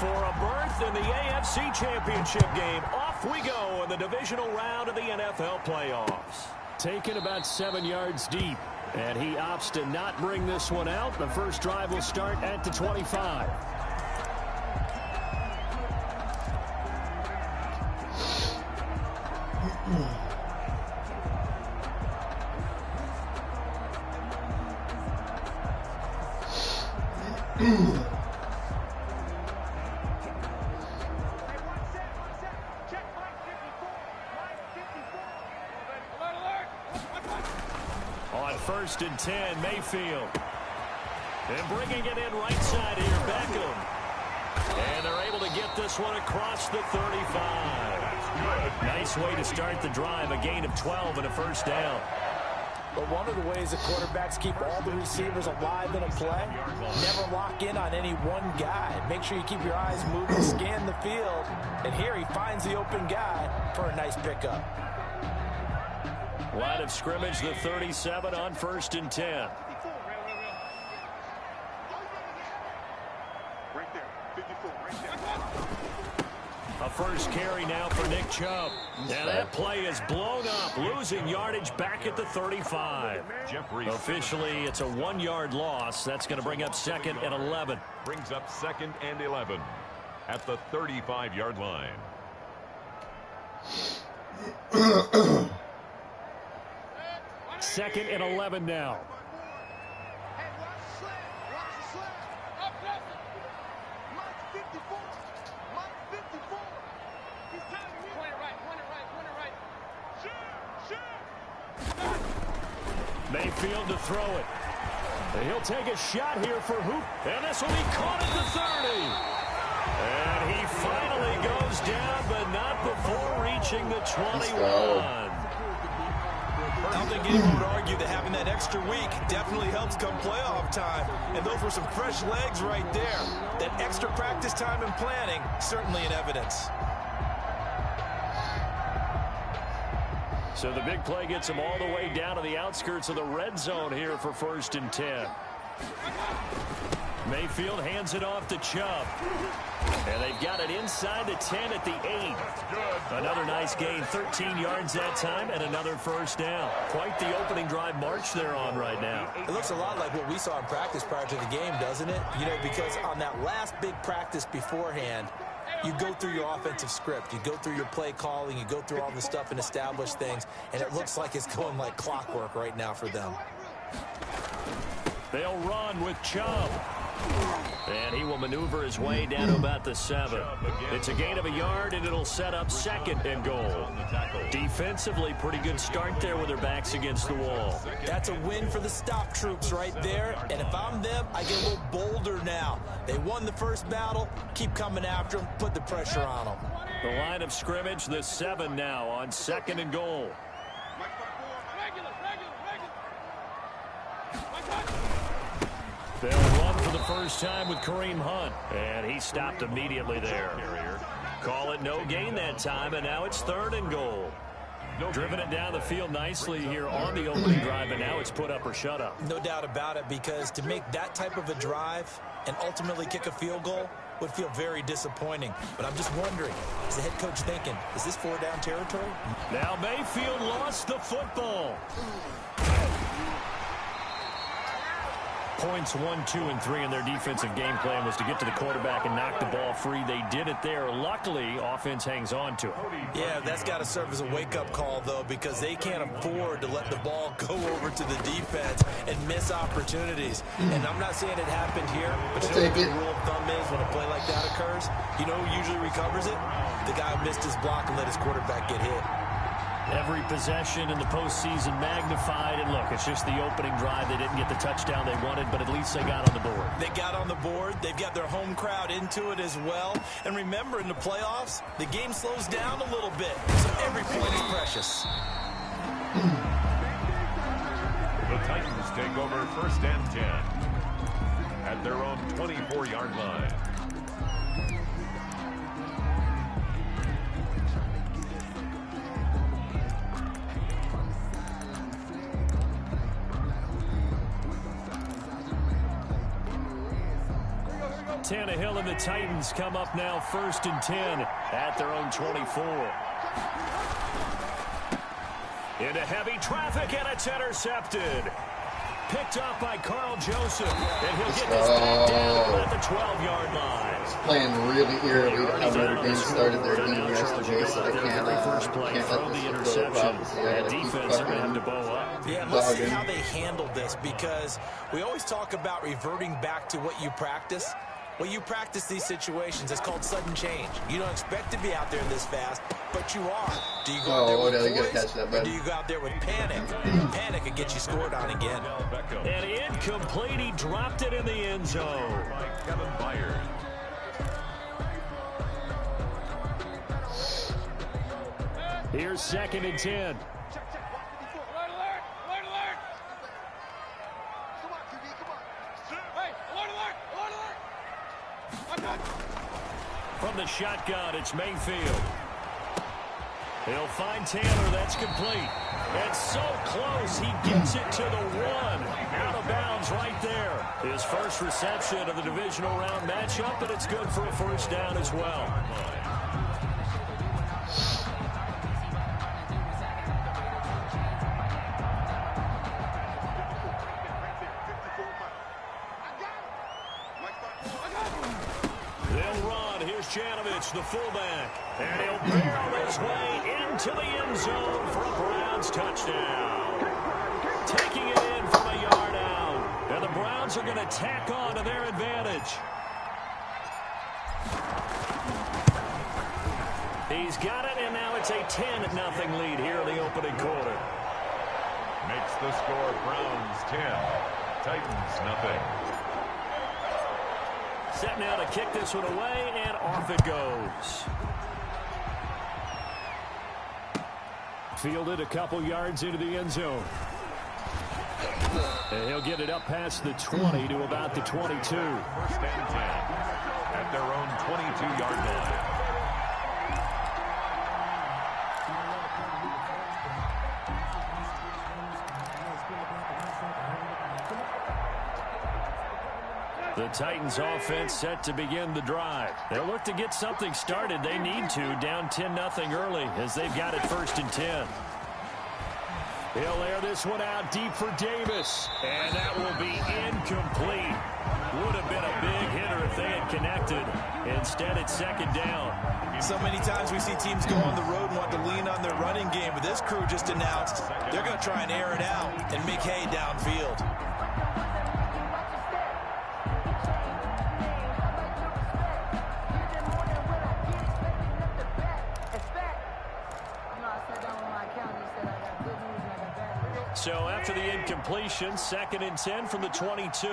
for a berth in the AFC Championship game. Off we go in the divisional round of the NFL playoffs. Taken about 7 yards deep, and he opts to not bring this one out. The first drive will start at the 25. On 1st and 10, Mayfield. And bringing it in right side here, Beckham. And they're able to get this one across the 35. Nice way to start the drive, a gain of 12 and a first down. But one of the ways that quarterbacks keep all the receivers alive in a play, never lock in on any one guy. Make sure you keep your eyes moving, scan the field, and here he finds the open guy for a nice pickup. Line of scrimmage, the 37 on 1st and 10. A first carry now for Nick Chubb. And that play is blown up, losing yardage back at the 35. Officially, it's a 1-yard loss. That's going to bring up 2nd and 11. Brings up 2nd and 11 at the 35-yard line. Second and 11 now. Mayfield to throw it. And he'll take a shot here for Hoop. And this will be caught at the 30. And he finally goes down, but not before reaching the 21. I don't think anyone would argue that having that extra week definitely helps come playoff time. And those were some fresh legs right there. That extra practice time and planning, certainly in evidence. So the big play gets him all the way down to the outskirts of the red zone here for 1st and 10. Mayfield hands it off to Chubb. And they've got it inside the 10 at the 8. Another nice gain, 13 yards that time, and another first down. Quite the opening drive march they're on right now. It looks a lot like what we saw in practice prior to the game, doesn't it? You know, because on that last big practice beforehand, you go through your offensive script. You go through your play calling. You go through all the stuff and establish things. And it looks like it's going like clockwork right now for them. They'll run with Chubb. And he will maneuver his way down to about the 7. It's a gain of a yard, and it'll set up 2nd and goal. Defensively, pretty good start there with their backs against the wall. That's a win for the stop troops right there. And if I'm them, I get a little bolder now. They won the first battle. Keep coming after them. Put the pressure on them. The line of scrimmage, the 7 now on 2nd and goal. They'll run for the first time with Kareem Hunt. And he stopped immediately there. Call it no gain that time, and now it's 3rd and goal. Driven it down the field nicely here on the opening drive, and now it's put up or shut up. No doubt about it, because to make that type of a drive and ultimately kick a field goal would feel very disappointing. But I'm just wondering, is the head coach thinking, is this 4-down territory? Now Mayfield lost the football. Points 1, 2, and 3 in their defensive game plan was to get to the quarterback and knock the ball free. They did it there. Luckily, offense hangs on to it. Yeah, that's got to serve as a wake-up call, though, because they can't afford to let the ball go over to the defense and miss opportunities. And I'm not saying it happened here, but you know what the rule of thumb is when a play like that occurs? You know who usually recovers it? The guy who missed his block and let his quarterback get hit. Every possession in the postseason magnified. And look, it's just the opening drive. They didn't get the touchdown they wanted, but at least they got on the board. They got on the board. They've got their home crowd into it as well. And remember, in the playoffs, the game slows down a little bit. So every point is precious. The Titans take over 1st and 10 at their own 24-yard line. Tannehill and the Titans come up now 1st and 10 at their own 24. Into heavy traffic, and it's intercepted. Picked up by Carl Joseph, and he'll get this back down at the 12-yard line. It's playing really eerily to how Notre Dame started their game yesterday, so they can't throw the interception. And defense are going to have to bow up. Yeah, and let's see how they handled this, because we always talk about reverting back to what you practice. Well, you practice these situations. It's called sudden change. You don't expect to be out there this fast, but you are. Do you go out there with poise, or do you go out there with panic? Panic can get you scored on again. And incomplete. He dropped it in the end zone. Kevin Byers. Here's 2nd and 10. From the shotgun, it's Mayfield. He'll find Taylor. That's complete. And so close, he gets it to the 1. Out of bounds right there. His first reception of the divisional round matchup, and it's good for a first down as well. The fullback, and he'll barrel his way into the end zone for a Browns touchdown. Taking it in from a yard out, and the Browns are going to tack on to their advantage. He's got it, and now it's a 10-0 lead here in the opening quarter. Makes the score Browns 10, Titans nothing. Set now to kick this one away, and off it goes. Fielded a couple yards into the end zone. And he'll get it up past the 20 to about the 22. 1st and 10 at their own 22-yard line. The Titans offense set to begin the drive. They'll look to get something started. They need to, down 10-0 early as they've got it 1st and 10. He'll air this one out deep for Davis, and that will be incomplete. Would have been a big hitter if they had connected. Instead, it's 2nd down. So many times we see teams go on the road and want to lean on their running game, but this crew just announced they're going to try and air it out and make hay downfield. So after the incompletion, 2nd and 10 from the 22.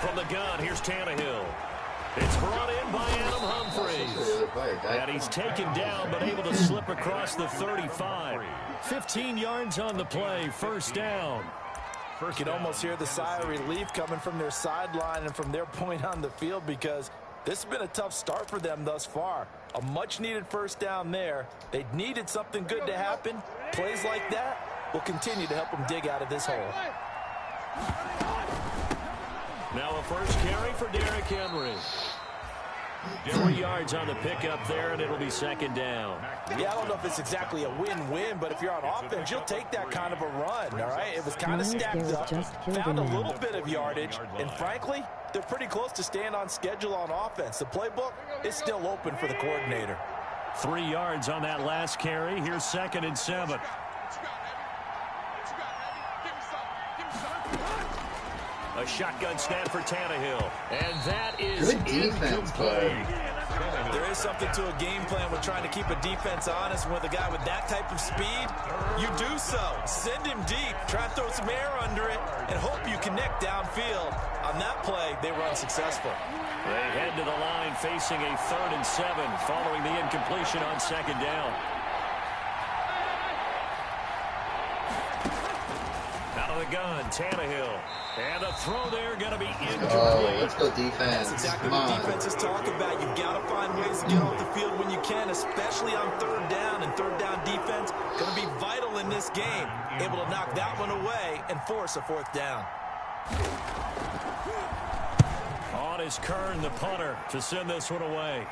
From the gun, here's Tannehill. It's brought in by Adam Humphries. And he's taken down, but able to slip across the 35. 15 yards on the play, 1st down. You can almost hear the sigh of relief coming from their sideline and from their point on the field, because this has been a tough start for them thus far. A much-needed 1st down there. They needed something good to happen. Plays like that will continue to help them dig out of this hole. Now a first carry for Derrick Henry. 3 yards on the pickup there, and it'll be 2nd down. Yeah, I don't know if it's exactly a win-win, but if you're on offense, you'll take that kind of a run, all right? It was kind of stacked up, found a little bit of yardage, and frankly, they're pretty close to staying on schedule on offense. The playbook is still open for the coordinator. 3 yards on that last carry. Here's 2nd and 7. A shotgun snap for Tannehill. And that is good defense play. There is something to a game plan with trying to keep a defense honest. With a guy with that type of speed, you do so. Send him deep, try to throw some air under it, and hope you connect downfield. On that play, they were unsuccessful. They head to the line facing a 3rd and 7 following the incompletion on 2nd down. Out of the gun, Tannehill. And a throw there going to be incomplete. Oh, let's go defense. That's exactly what defenses talk about. You've got to find ways to get off the field when you can, especially on 3rd down. And 3rd down defense going to be vital in this game. Able to knock that one away and force a 4th down. On is Kern, the punter, to send this one away.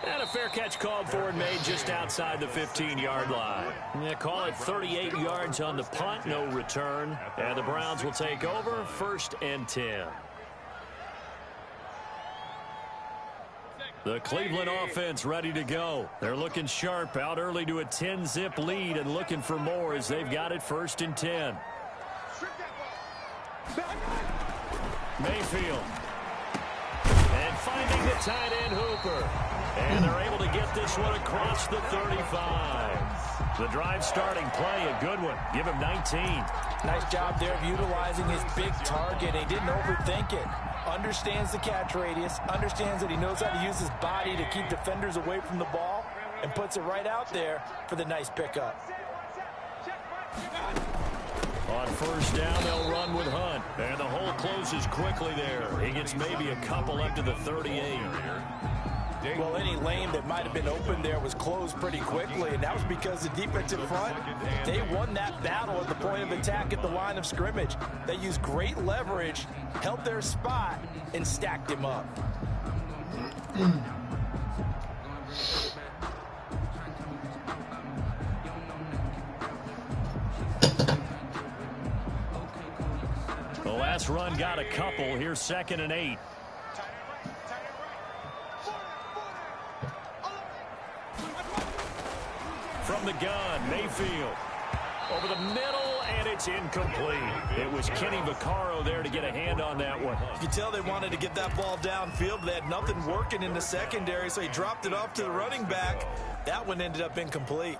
And a fair catch called for and made just outside the 15-yard line. They call it 38 yards on the punt, no return. And the Browns will take over, 1st and 10. The Cleveland offense ready to go. They're looking sharp, out early to a 10-zip lead and looking for more as they've got it 1st and 10. Mayfield. And finding the tight end Hooper. And they're able to get this one across the 35. The drive starting play, a good one. Give him 19. Nice job there of utilizing his big target. He didn't overthink it. Understands the catch radius. Understands that he knows how to use his body to keep defenders away from the ball. And puts it right out there for the nice pickup. On 1st down, they'll run with Hunt. And the hole closes quickly there. He gets maybe a couple up to the 38. Well, any lane that might have been open there was closed pretty quickly, and that was because the defensive front, they won that battle at the point of attack at the line of scrimmage. They used great leverage, held their spot, and stacked him up. The last run got a couple. Here's 2nd and 8. From the gun, Mayfield. Over the middle, and it's incomplete. It was Kenny Vaccaro there to get a hand on that one. You can tell they wanted to get that ball downfield. They had nothing working in the secondary, so he dropped it off to the running back. That one ended up incomplete.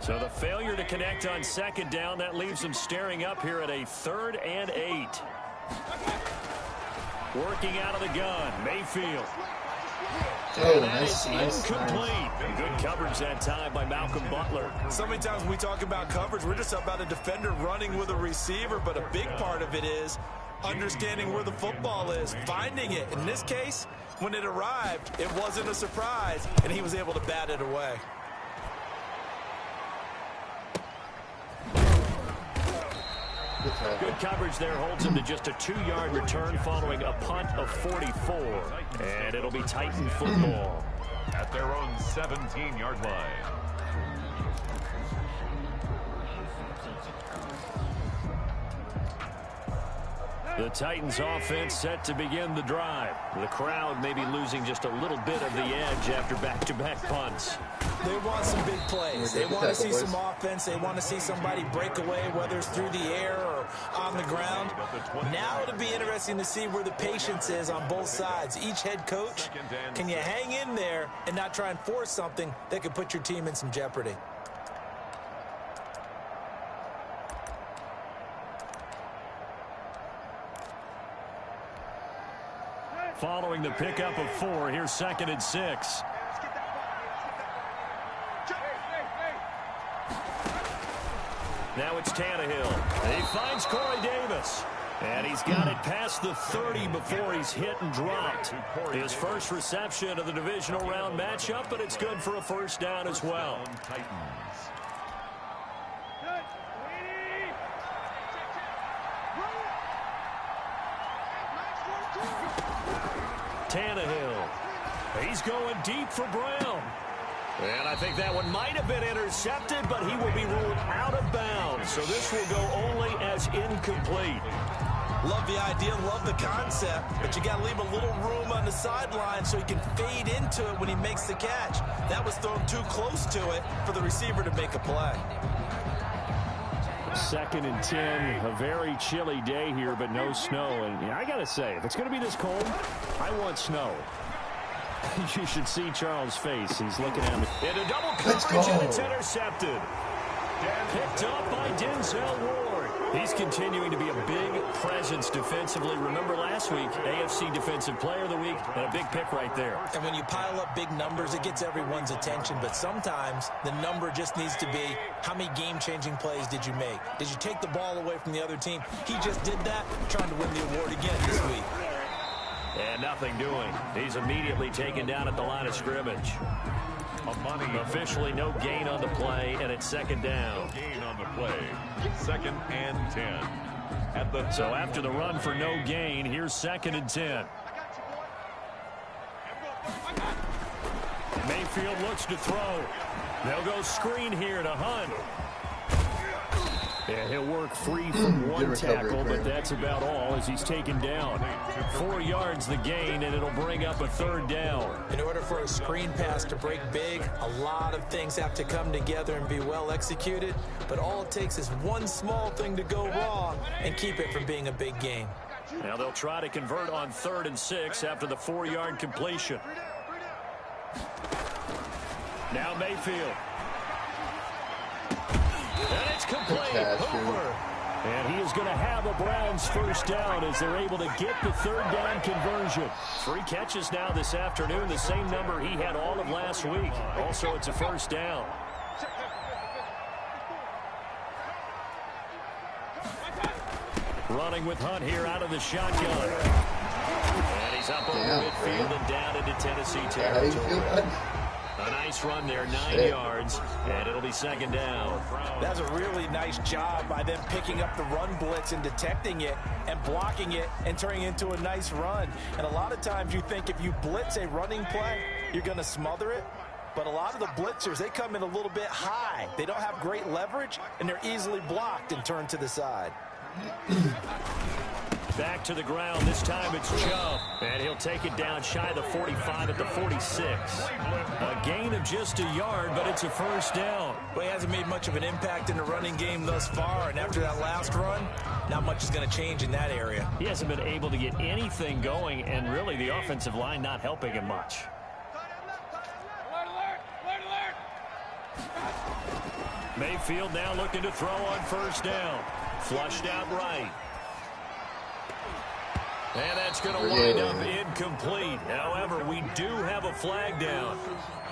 So the failure to connect on 2nd down, that leaves them staring up here at a 3rd and 8. Working out of the gun, Mayfield. Oh, nice. Incomplete. Good coverage that time by Malcolm Butler. So many times when we talk about coverage, we're just about a defender running with a receiver, but a big part of it is understanding where the football is, finding it. In this case, when it arrived, it wasn't a surprise, and he was able to bat it away. Good coverage there holds him to just a 2-yard return following a punt of 44. And it'll be Titan football. At their own 17-yard line. The Titans offense set to begin the drive. The crowd may be losing just a little bit of the edge after back-to-back punts. They want some big plays. They want to see some offense. They want to see somebody break away, whether it's through the air or on the ground. Now it'll be interesting to see where the patience is on both sides. Each head coach, can you hang in there and not try and force something that could put your team in some jeopardy? Following the pickup of 4, here's 2nd and 6. Now it's Tannehill. He finds Corey Davis. And he's got it past the 30 before he's hit and dropped. His first reception of the divisional round matchup, but it's good for a 1st down as well. Tannehill. He's going deep for Brown. And I think that one might have been intercepted, but he will be ruled out of bounds. So this will go only as incomplete. Love the idea, love the concept, but you got to leave a little room on the sideline so he can fade into it when he makes the catch. That was thrown too close to it for the receiver to make a play. 2nd and 10, a very chilly day here, but no snow. And I got to say, if it's going to be this cold, I want snow. You should see Charles' face. He's looking at me. In a double coverage, and it's intercepted. Picked up by Denzel Ward. He's continuing to be a big presence defensively. Remember last week, AFC Defensive Player of the Week, and a big pick right there. And when you pile up big numbers, it gets everyone's attention. But sometimes the number just needs to be, how many game-changing plays did you make? Did you take the ball away from the other team? He just did that, trying to win the award again this week. And nothing doing. He's immediately taken down at the line of scrimmage. Officially no gain on the play, and it's second down. No gain on the play. 2nd and 10. So after the run for no gain, here's 2nd and 10. Mayfield looks to throw. They'll go screen here to Hunt. Yeah, he'll work free from one tackle, but that's about all as he's taken down. 4 yards the gain, and it'll bring up a 3rd down. In order for a screen pass to break big, a lot of things have to come together and be well executed, but all it takes is one small thing to go wrong and keep it from being a big gain. Now they'll try to convert on 3rd and 6 after the 4-yard completion. Now Mayfield. And it's complete. Hooper. And he is going to have a Browns 1st down as they're able to get the 3rd down conversion. 3 catches now this afternoon, the same number he had all of last week. Also, it's a 1st down. Running with Hunt here out of the shotgun. And he's up over midfield and down into Tennessee territory. A nice run there, 9 yards, and it'll be 2nd down. That's a really nice job by them picking up the run blitz and detecting it and blocking it and turning it into a nice run. And a lot of times you think if you blitz a running play, you're going to smother it. But a lot of the blitzers, they come in a little bit high. They don't have great leverage, and they're easily blocked and turned to the side. Back to the ground. This time it's Chubb. And he'll take it down shy of the 45 at the 46. A gain of just a yard, but it's a 1st down. Well, he hasn't made much of an impact in the running game thus far. And after that last run, not much is going to change in that area. He hasn't been able to get anything going, and really the offensive line not helping him much. Mayfield now looking to throw on 1st down. Flushed out right. And that's going to wind up incomplete. However, we do have a flag down.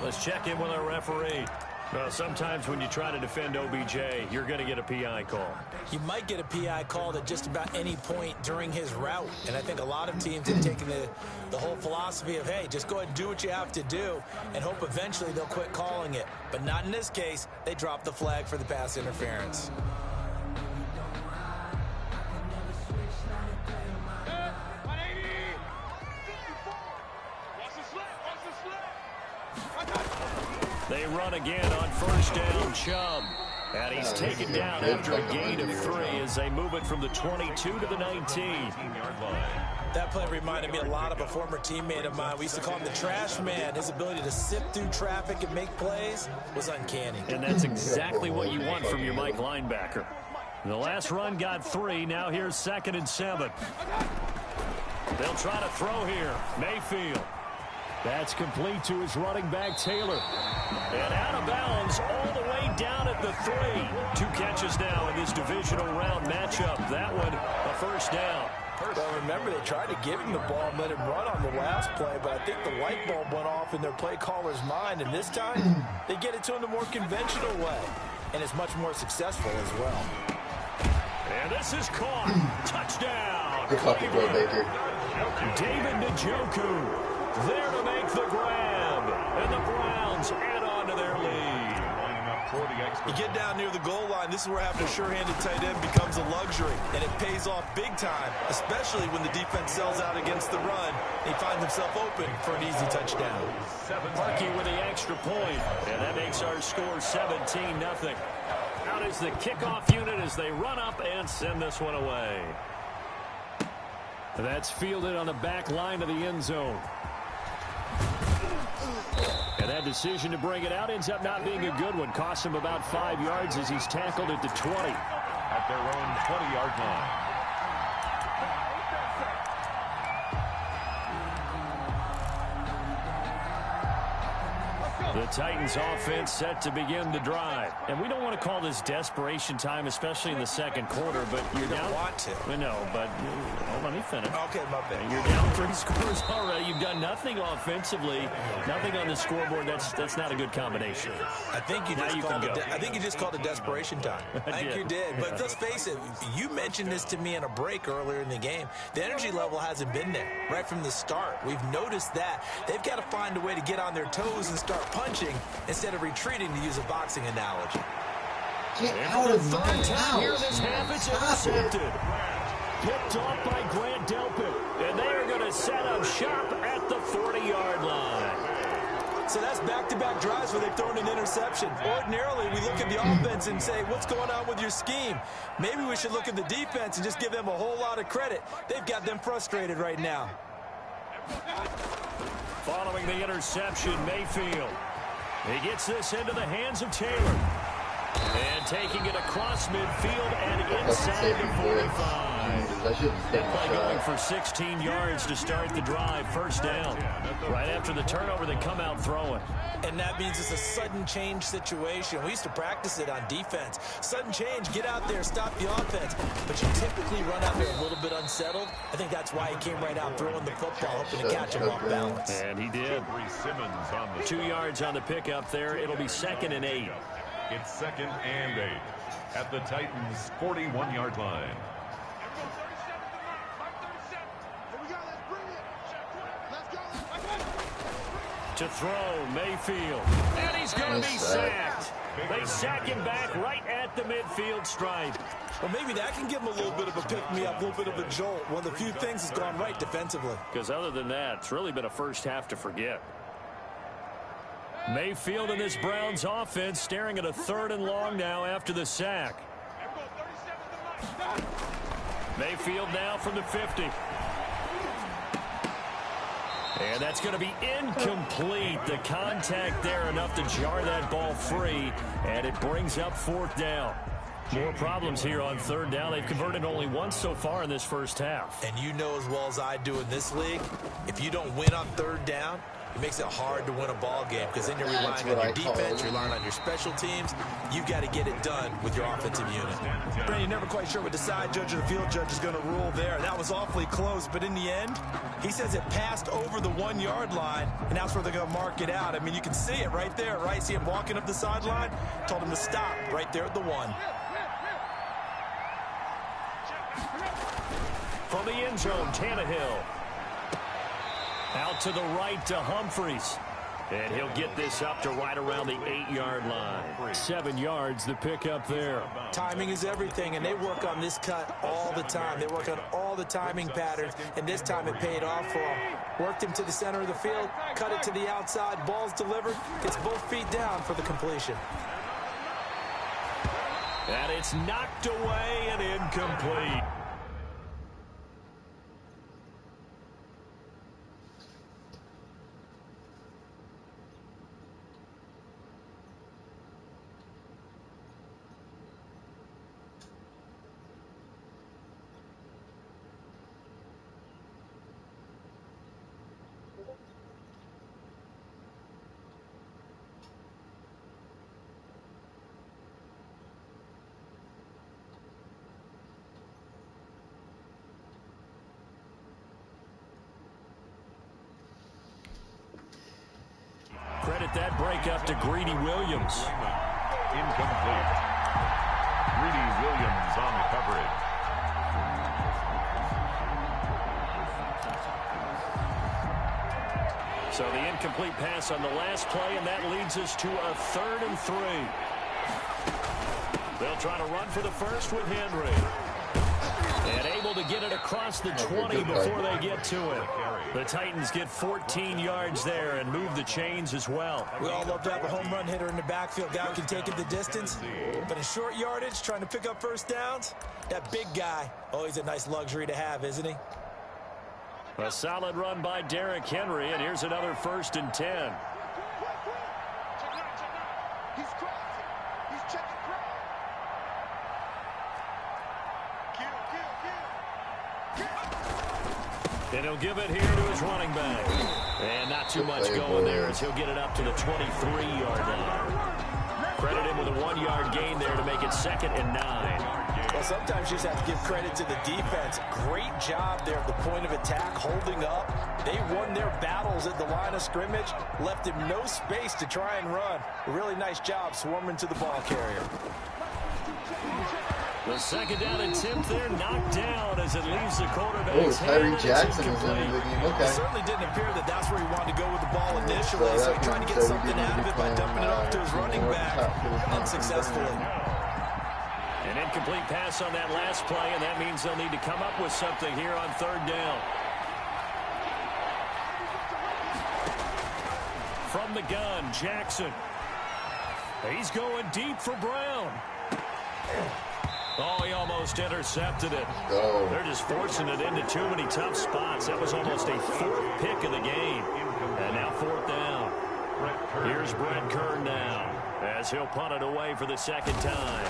Let's check in with our referee. Well, sometimes when you try to defend OBJ, you're going to get a PI call. You might get a PI called at just about any point during his route. And I think a lot of teams have taken the whole philosophy of, hey, just go ahead and do what you have to do and hope eventually they'll quit calling it. But not in this case. They dropped the flag for the pass interference. They run again on 1st down, Chubb. And he's taken down after a gain of 3 as they move it from the 22 to the 19. That play reminded me a lot of a former teammate of mine. We used to call him the trash man. His ability to sift through traffic and make plays was uncanny. And that's exactly what you want from your Mike linebacker. The last run got 3. Now here's 2nd and 7. They'll try to throw here. Mayfield. That's complete to his running back, Taylor. And out of bounds all the way down at the 3. 2 catches now in this divisional round matchup. That one, a 1st down. Well, remember, they tried to give him the ball and let him run on the last play, but I think the light bulb went off in their play caller's mind, and this time they get it to him the more conventional way, and it's much more successful as well. And this is caught. Touchdown. Good copy, bro, Baker. David Njoku there to make the grab. And the Browns add on to their lead. You get down near the goal line, this is where having a sure-handed tight end becomes a luxury, and it pays off big time, especially when the defense sells out against the run. He finds himself open for an easy touchdown. Parkey with the extra point, and that makes our score 17-0. Out is the kickoff unit as they run up and send this one away. That's fielded on the back line of the end zone. And that decision to bring it out ends up not being a good one. Costs him about 5 yards as he's tackled at the 20. At their own 20-yard line. The Titans offense set to begin the drive. And we don't want to call this desperation time, especially in the second quarter, but you're down. Want to. I know, but let me finish. Okay, my bad. You're down 3 scores already. You've done nothing offensively, nothing on the scoreboard. That's not a good combination. I think you just called it desperation time. I think you did. But let's face it, you mentioned this to me in a break earlier in the game. The energy level hasn't been there right from the start. We've noticed that. They've got to find a way to get on their toes and start punching punching instead of retreating, to use a boxing analogy. Get out of my Here house, this half, man. it's Stop it. intercepted. Picked off by Grant Delpit. And they are going to set up shop at the 40-yard line. So that's back-to-back drives where they've thrown an interception. Ordinarily, we look at the offense and say, what's going on with your scheme? Maybe we should look at the defense and just give them a whole lot of credit. They've got them frustrated right now. Following the interception, Mayfield. He gets this into the hands of Taylor. And taking it across midfield and inside the 45. Play going for 16 yards to start the drive. First down. Right after the turnover, they come out throwing. And that means it's a sudden change situation. We used to practice it on defense. Sudden change, get out there, stop the offense. But you typically run out there a little bit unsettled. I think that's why he came right out throwing the football, hoping to catch him off balance. And he did. 2 yards on the pickup there. It'll be 2nd and 8. It's 2nd and 8 at the Titans' 41-yard line. To throw, Mayfield. And he's going to be sacked. They sack him back right at the midfield stripe. Well, maybe that can give him a little bit of a pick-me-up, a little bit of a jolt. One of the few things that's gone right defensively. Because other than that, it's really been a first half to forget. Mayfield in this Browns offense staring at a 3rd and long now after the sack. Mayfield now from the 50. And that's going to be incomplete. The contact there enough to jar that ball free. And it brings up 4th down. More problems here on 3rd down. They've converted only once so far in this first half. And you know as well as I do in this league, if you don't win on 3rd down, it makes it hard to win a ball game because then you're relying on your defense, you're relying on your special teams. You've got to get it done with your offensive unit. Brandon, you're never quite sure what the side judge or the field judge is going to rule there. That was awfully close, but in the end, he says it passed over the 1-yard line, and that's where they're going to mark it out. I mean, you can see it right there, right? See him walking up the sideline? Told him to stop right there at the 1. From the end zone, Tannehill. Out to the right to Humphries. And he'll get this up to right around the 8-yard line. 7 yards, the pickup there. Timing is everything, and they work on this cut all the time. They work on all the timing patterns, and this time it paid off for him. Worked him to the center of the field, cut it to the outside, ball's delivered, gets both feet down for the completion. And it's knocked away and incomplete. Credit that break up to Greedy Williams. Incomplete. Greedy Williams on the coverage. So the incomplete pass on the last play, and that leads us to a 3rd and 3. They'll try to run for the first with Henry. And able to get it across the 20 before they get to it. The Titans get 14 yards there and move the chains as well. We all love to have a home run hitter in the backfield. Guy who can take it the distance. But in short yardage, trying to pick up first downs, that big guy, oh, he's a nice luxury to have, isn't he? A solid run by Derrick Henry, and here's another 1st and 10. And he'll give it here to his running back. And not too much going there as he'll get it up to the 23-yard line. Credit him with a 1-yard gain there to make it 2nd and 9. Well, sometimes you just have to give credit to the defense. Great job there at the point of attack, holding up. They won their battles at the line of scrimmage, left him no space to try and run. A really nice job swarming to the ball carrier. The The second down attempt there knocked down as it leaves the quarterback. Oh, Tyree Jackson was in the game. Okay. It certainly didn't appear that that's where he wanted to go with the ball initially, so he tried to get something out of it by dumping it off to his running back unsuccessfully. An incomplete pass on that last play, and that means they'll need to come up with something here on third down. From the gun, Jackson. He's going deep for Brown. Oh, he almost intercepted it. They're just forcing it into too many tough spots. That was almost a fourth pick of the game. And now fourth down. Here's Brent Kern now as he'll punt it away for the second time.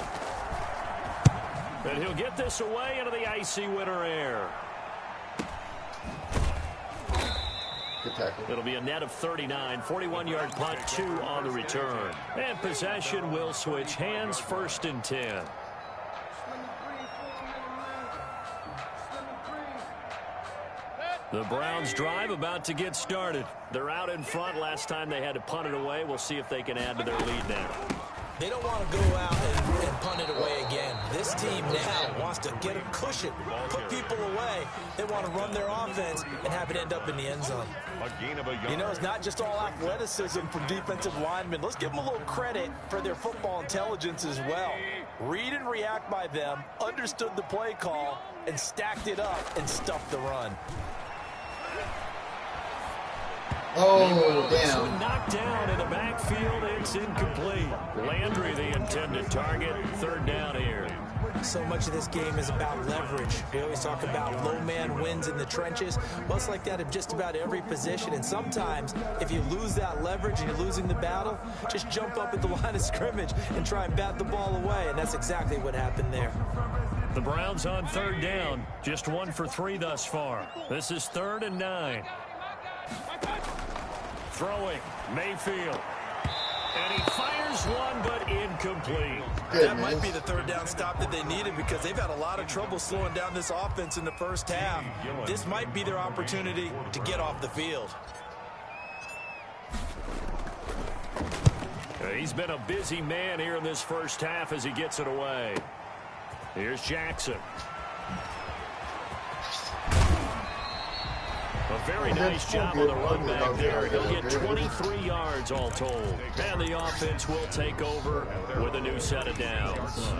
And he'll get this away into the icy winter air. It'll be a net of 39, 41-yard punt, 2 on the return. And possession will switch hands, 1st and 10. The Browns drive about to get started. They're out in front. Last time they had to punt it away. We'll see if they can add to their lead now. They don't want to go out and punt it away again. This team now wants to get a cushion, put people away. They want to run their offense and have it end up in the end zone. You know, it's not just all athleticism from defensive linemen. Let's give them a little credit for their football intelligence as well. Read and react by them, understood the play call, and stacked it up and stuffed the run. Oh, damn. Knocked down in the backfield. It's incomplete. Landry, the intended target. Third down here. So much of this game is about leverage. We always talk about low man wins in the trenches. Well, it's like that in just about every position. And sometimes, if you lose that leverage and you're losing the battle, just jump up at the line of scrimmage and try and bat the ball away. And that's exactly what happened there. The Browns on third down. Just 1 for 3 thus far. This is 3rd and 9. Throwing, Mayfield. And he fires one, but incomplete. That might be the third down stop that they needed because they've had a lot of trouble slowing down this offense in the first half. This might be their opportunity to get off the field. He's been a busy man here in this first half as he gets it away. Here's Jackson. A very nice job on the run back there. He'll get 23 yards all told. And the offense will take over with a new set of downs.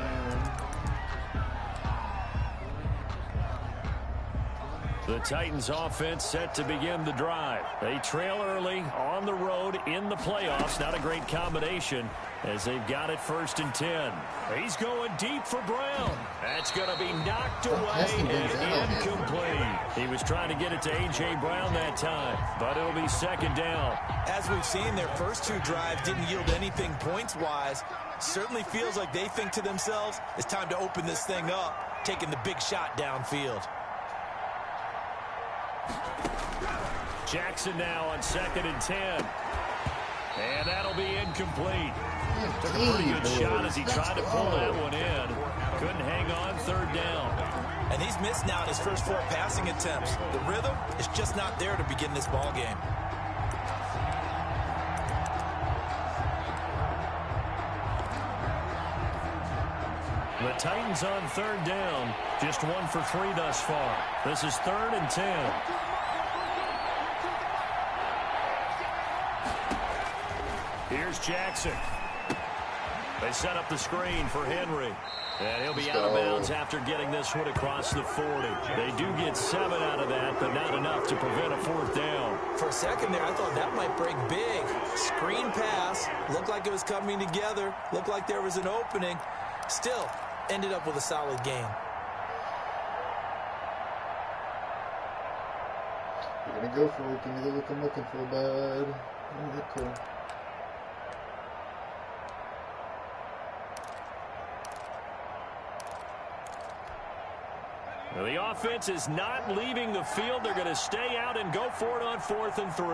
The Titans offense set to begin the drive. They trail early on the road in the playoffs. Not a great combination as they've got it 1st and 10. He's going deep for Brown. That's going to be knocked away and incomplete. He was trying to get it to A.J. Brown that time, but it'll be 2nd down. As we've seen, their first 2 drives didn't yield anything points-wise. Certainly feels like they think to themselves, it's time to open this thing up, taking the big shot downfield. Jackson now on 2nd and 10. And that'll be incomplete. Took a pretty good shot as he tried to pull that one in. Couldn't hang on 3rd down. And he's missed now in his first 4 passing attempts. The rhythm is just not there to begin this ball game. The Titans on 3rd down. Just 1 for 3 thus far. This is 3rd and 10. Here's Jackson. They set up the screen for Henry. And he'll be out of bounds after getting this one across the 40. They do get 7 out of that, but not enough to prevent a 4th down. For a second there, I thought that might break big. Screen pass. Looked like it was coming together. Looked like there was an opening. Still, ended up with a solid game. We're going to go for it. Give me the look I'm looking for, bud. Oh, that's cool. The offense is not leaving the field. They're going to stay out and go for it on 4th and 3.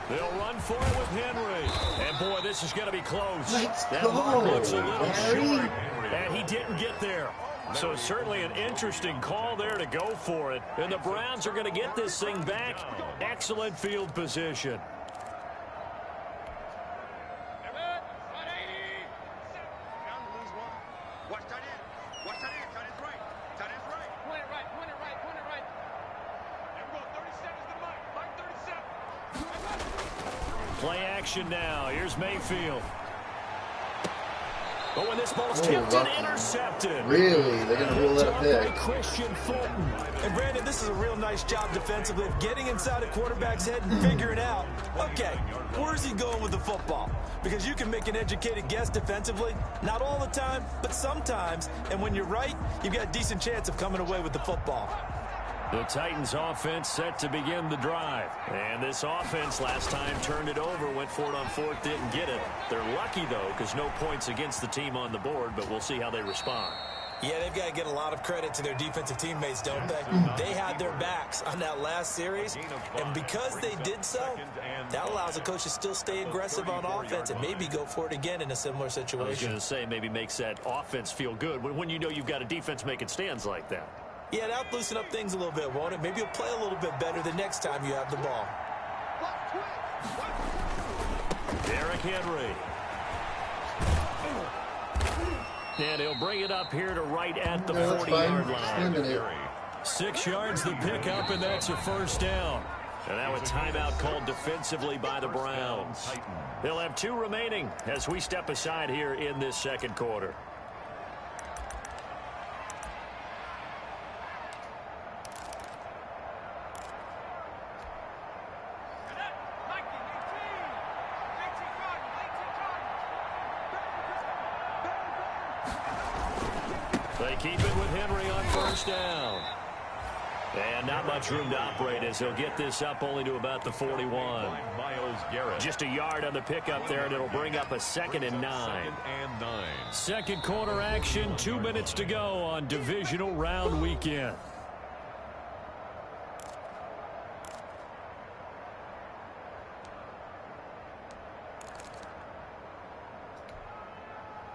They'll run for it with Henry. And, boy, this is going to be close. Let's that go, mark looks a little Barry. short. And he didn't get there. So certainly an interesting call there to go for it. And the Browns are going to get this thing back. Excellent field position. Play action now. Here's Mayfield. But when this ball's tipped and intercepted. Really? They're going to rule that pick. Christian Fulton. And Brandon, this is a real nice job defensively of getting inside a quarterback's head and figuring out, okay, where's he going with the football? Because you can make an educated guess defensively, not all the time, but sometimes. And when you're right, you've got a decent chance of coming away with the football. The Titans offense set to begin the drive. And this offense last time turned it over, went for it on fourth, didn't get it. They're lucky, though, because no points against the team on the board, but we'll see how they respond. Yeah, they've got to get a lot of credit to their defensive teammates, don't they? They had their backs on that last series, and because they did so, that allows the coach to still stay aggressive on offense and maybe go for it again in a similar situation. I was going to say maybe makes that offense feel good when you know you've got a defense making stands like that. Yeah, that'll loosen up things a little bit, won't it? Maybe you'll play a little bit better the next time you have the ball. Derrick Henry. And he'll bring it up here to right at the 40-yard line. 6 yards the pickup, and that's a first down. And now a timeout called defensively by the Browns. They'll have 2 remaining as we step aside here in this second quarter. They keep it with Henry on first down. And not much room to operate as he'll get this up only to about the 41. Just a yard on the pickup there, and it'll bring up a 2nd and 9. Second quarter action, 2 minutes to go on divisional round weekend.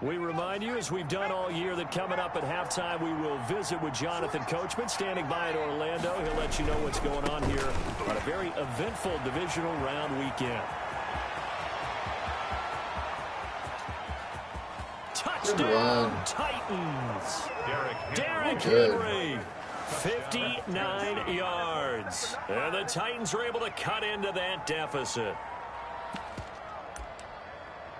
We remind you, as we've done all year, that coming up at halftime, we will visit with Jonathan Coachman, standing by in Orlando. He'll let you know what's going on here on a very eventful divisional round weekend. Touchdown, Titans. Derrick Henry, 59 yards. And the Titans are able to cut into that deficit.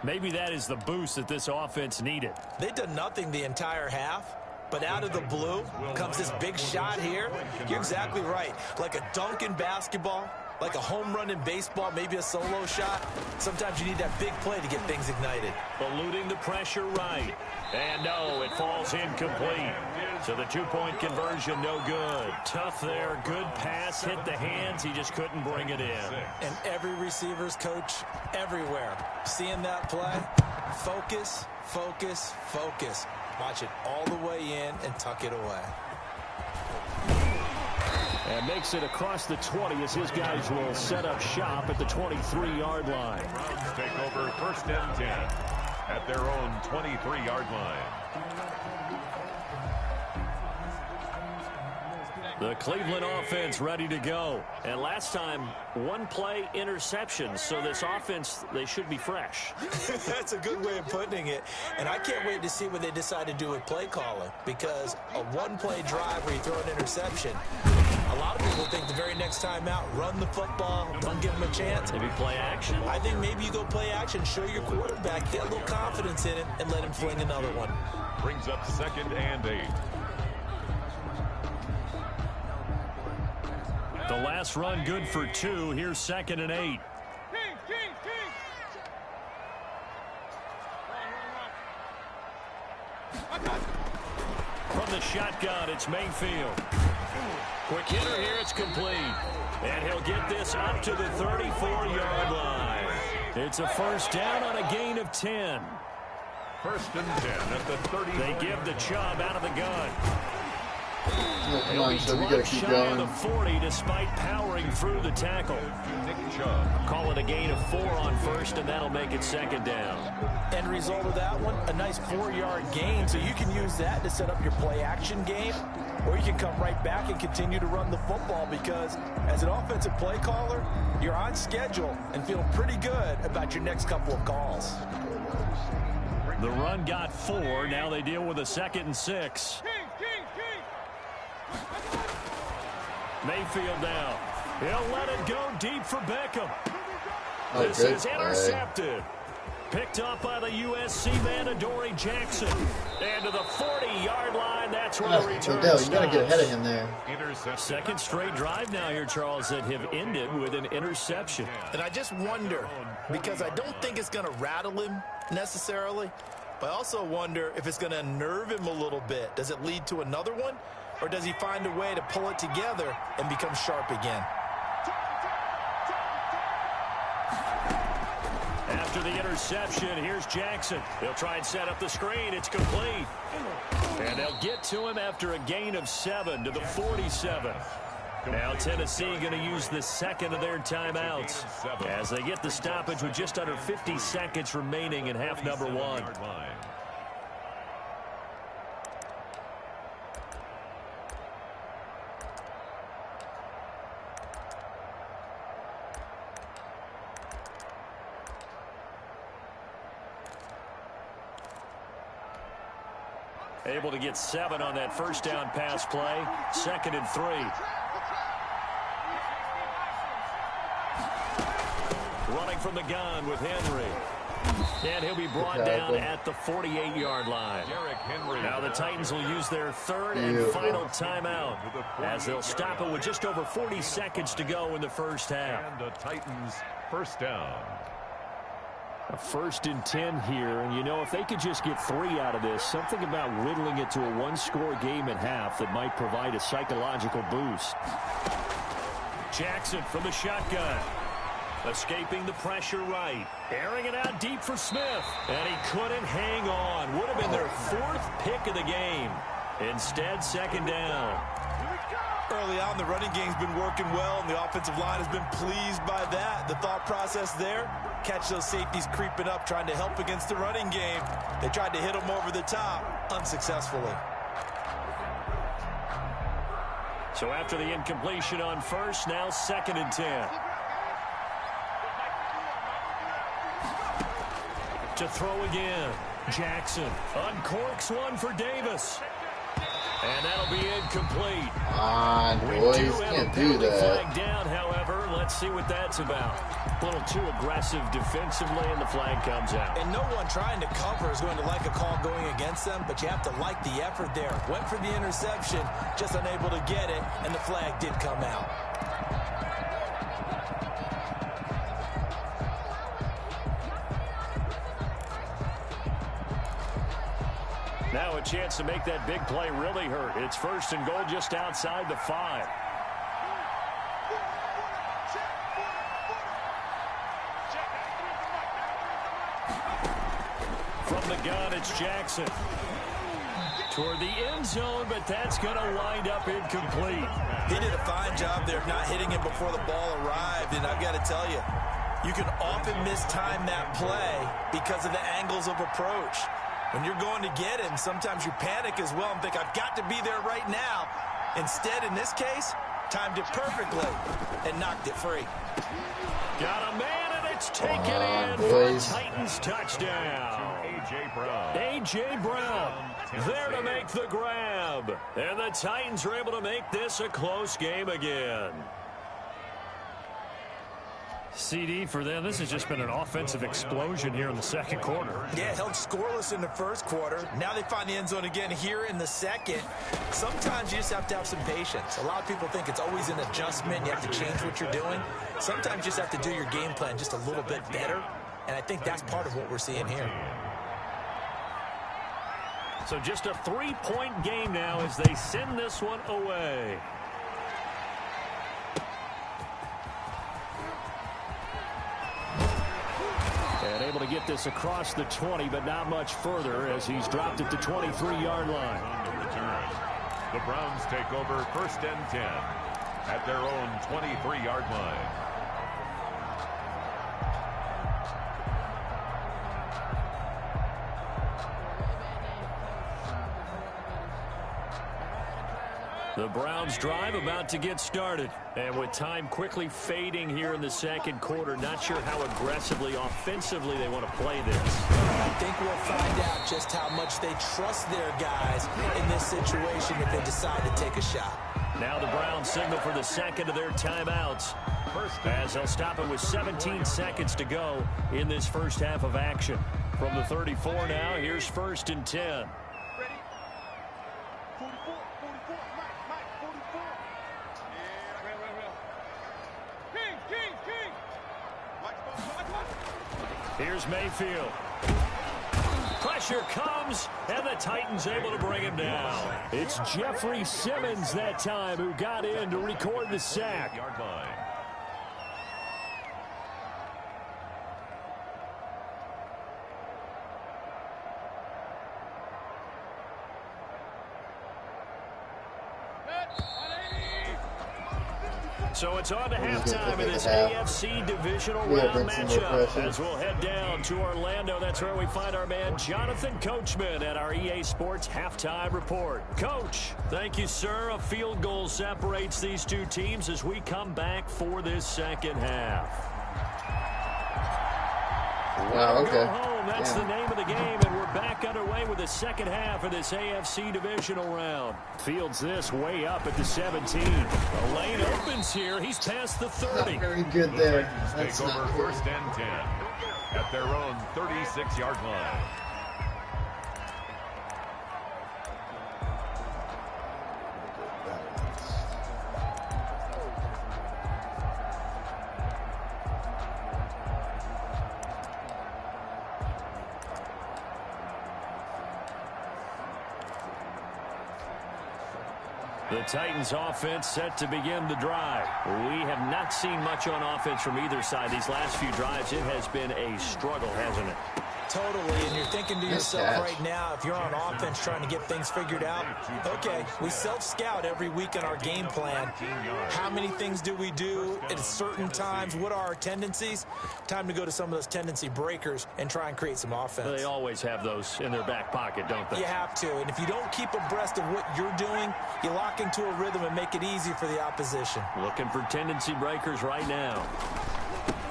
Maybe that is the boost that this offense needed. They did nothing the entire half, but out of the blue comes this big shot here. You're exactly right. Like a dunk in basketball, like a home run in baseball, maybe a solo shot. Sometimes you need that big play to get things ignited. Eluding the pressure right. And no, it falls incomplete. So the 2-point conversion, no good. Tough there, good pass, hit the hands. He just couldn't bring it in. And every receiver's coach everywhere, seeing that play, focus, focus, focus. Watch it all the way in and tuck it away. And makes it across the 20 as his guys will set up shop at the 23-yard line. Browns take over 1st and 10 at their own 23-yard line. The Cleveland offense ready to go. And last time, 1 play interception. So this offense, they should be fresh. That's a good way of putting it. And I can't wait to see what they decide to do with play calling. Because a 1-play drive where you throw an interception, a lot of people think the very next time out, run the football, don't give them a chance. Maybe play action. I think maybe you go play action, show your quarterback, get a little confidence in it, and let him fling another one. Brings up 2nd and 8. The last run good for 2. Here's 2nd and 8. From the shotgun, it's Mayfield. Quick hitter here, it's complete. And he'll get this up to the 34-yard line. It's a first down on a gain of 10. 1st and 10 at the 30. They give the Chubb out of the gun. Oh, come on, so we gotta keep going. The 40 despite powering through the tackle. Call it a gain of 4 on first, and that'll make it 2nd down. End result of that one, a nice 4-yard gain, so you can use that to set up your play-action game, or you can come right back and continue to run the football because as an offensive play caller, you're on schedule and feel pretty good about your next couple of calls. The run got 4. Now they deal with a 2nd and 6. Mayfield now. He'll let it go deep for Beckham. Oh, this is intercepted. Picked up by the USC man, Adoree Jackson. And to the 40-yard line, that's where the return stops. You got to get ahead of him there. Second straight drive now here, Charles, that have ended with an interception. And I just wonder, because I don't think it's going to rattle him necessarily, but I also wonder if it's going to unnerve him a little bit. Does it lead to another one? Or does he find a way to pull it together and become sharp again? After the interception, here's Jackson. They'll try and set up the screen. It's complete. And they'll get to him after a gain of 7 to the 47. Now Tennessee going to use the 2nd of their timeouts as they get the stoppage with just under 50 seconds remaining in half number 1. Able to get 7 on that first down pass play. 2nd and 3. Running from the gun with Henry. And he'll be brought down at the 48-yard line. Now the Titans will use their 3rd and final timeout as they'll stop it with just over 40 seconds to go in the first half. And the Titans first down. A 1st and 10 here, and you know, if they could just get 3 out of this, something about whittling it to a 1-score game at half that might provide a psychological boost. Jackson from the shotgun. Escaping the pressure right. Airing it out deep for Smith. And he couldn't hang on. Would have been their 4th pick of the game. Instead, 2nd down. Early on, the running game's been working well, and the offensive line has been pleased by that. The thought process there, catch those safeties creeping up, trying to help against the running game. They tried to hit them over the top, unsuccessfully. So after the incompletion on first, now 2nd and 10. To throw again. Jackson uncorks one for Davis. And that'll be incomplete. Boys, can't do that. Flag down, however. Let's see what that's about. A little too aggressive defensively, and the flag comes out. And no one trying to cover is going to like a call going against them, but you have to like the effort there. Went for the interception, just unable to get it, and the flag did come out. Now a chance to make that big play really hurt. It's 1st and goal just outside the 5. From the gun, it's Jackson. Toward the end zone, but that's going to wind up incomplete. He did a fine job there of not hitting it before the ball arrived, and I've got to tell you, you can often mistime that play because of the angles of approach. When you're going to get him, sometimes you panic as well and think, I've got to be there right now. Instead, in this case, timed it perfectly and knocked it free. Got a man, and it's taken in for a Titans touchdown. A.J. Brown there to make the grab. And the Titans are able to make this a close game again. CD for them, this has just been an offensive explosion here in the 2nd quarter. Yeah, held scoreless in the 1st quarter. Now they find the end zone again here in the 2nd. Sometimes you just have to have some patience. A lot of people think it's always an adjustment. You have to change what you're doing. Sometimes you just have to do your game plan just a little bit better. And I think that's part of what we're seeing here. So just a 3-point game now as they send this one away. And able to get this across the 20, but not much further as he's dropped at the 23-yard line. The Browns take over 1st and 10 at their own 23-yard line. The Browns drive about to get started. And with time quickly fading here in the second quarter, not sure how aggressively, offensively they want to play this. I think we'll find out just how much they trust their guys in this situation if they decide to take a shot. Now the Browns signal for the second of their timeouts, as they'll stop it with 17 seconds to go in this first half of action. From the 34 now, here's 1st and 10. Here's Mayfield. Pressure comes, and the Titans able to bring him down. It's Jeffrey Simmons that time who got in to record the sack. Yard line. So it's on to halftime in this AFC divisional round matchup. As we'll head down to Orlando, that's where we find our man Jonathan Coachman at our EA Sports Halftime Report. Coach, thank you, sir. A field goal separates these two teams as we come back for this second half. Wow, okay. Go home. That's the name of the game, and we're back underway with the second half of this AFC divisional round. Fields this way up at the 17. The lane opens here. He's past the 30. Not very good there. Take over 1st and 10 at their own 36-yard line. The Titans offense set to begin the drive. We have not seen much on offense from either side. These last few drives, it has been a struggle, hasn't it? Totally, and you're thinking to yourself right now, if you're on offense trying to get things figured out, okay, we self-scout every week in our game plan. How many things do we do at certain times? What are our tendencies? Time to go to some of those tendency breakers and try and create some offense. They always have those in their back pocket, don't they? You have to, and if you don't keep abreast of what you're doing, you lock into a rhythm and make it easy for the opposition. Looking for tendency breakers right now.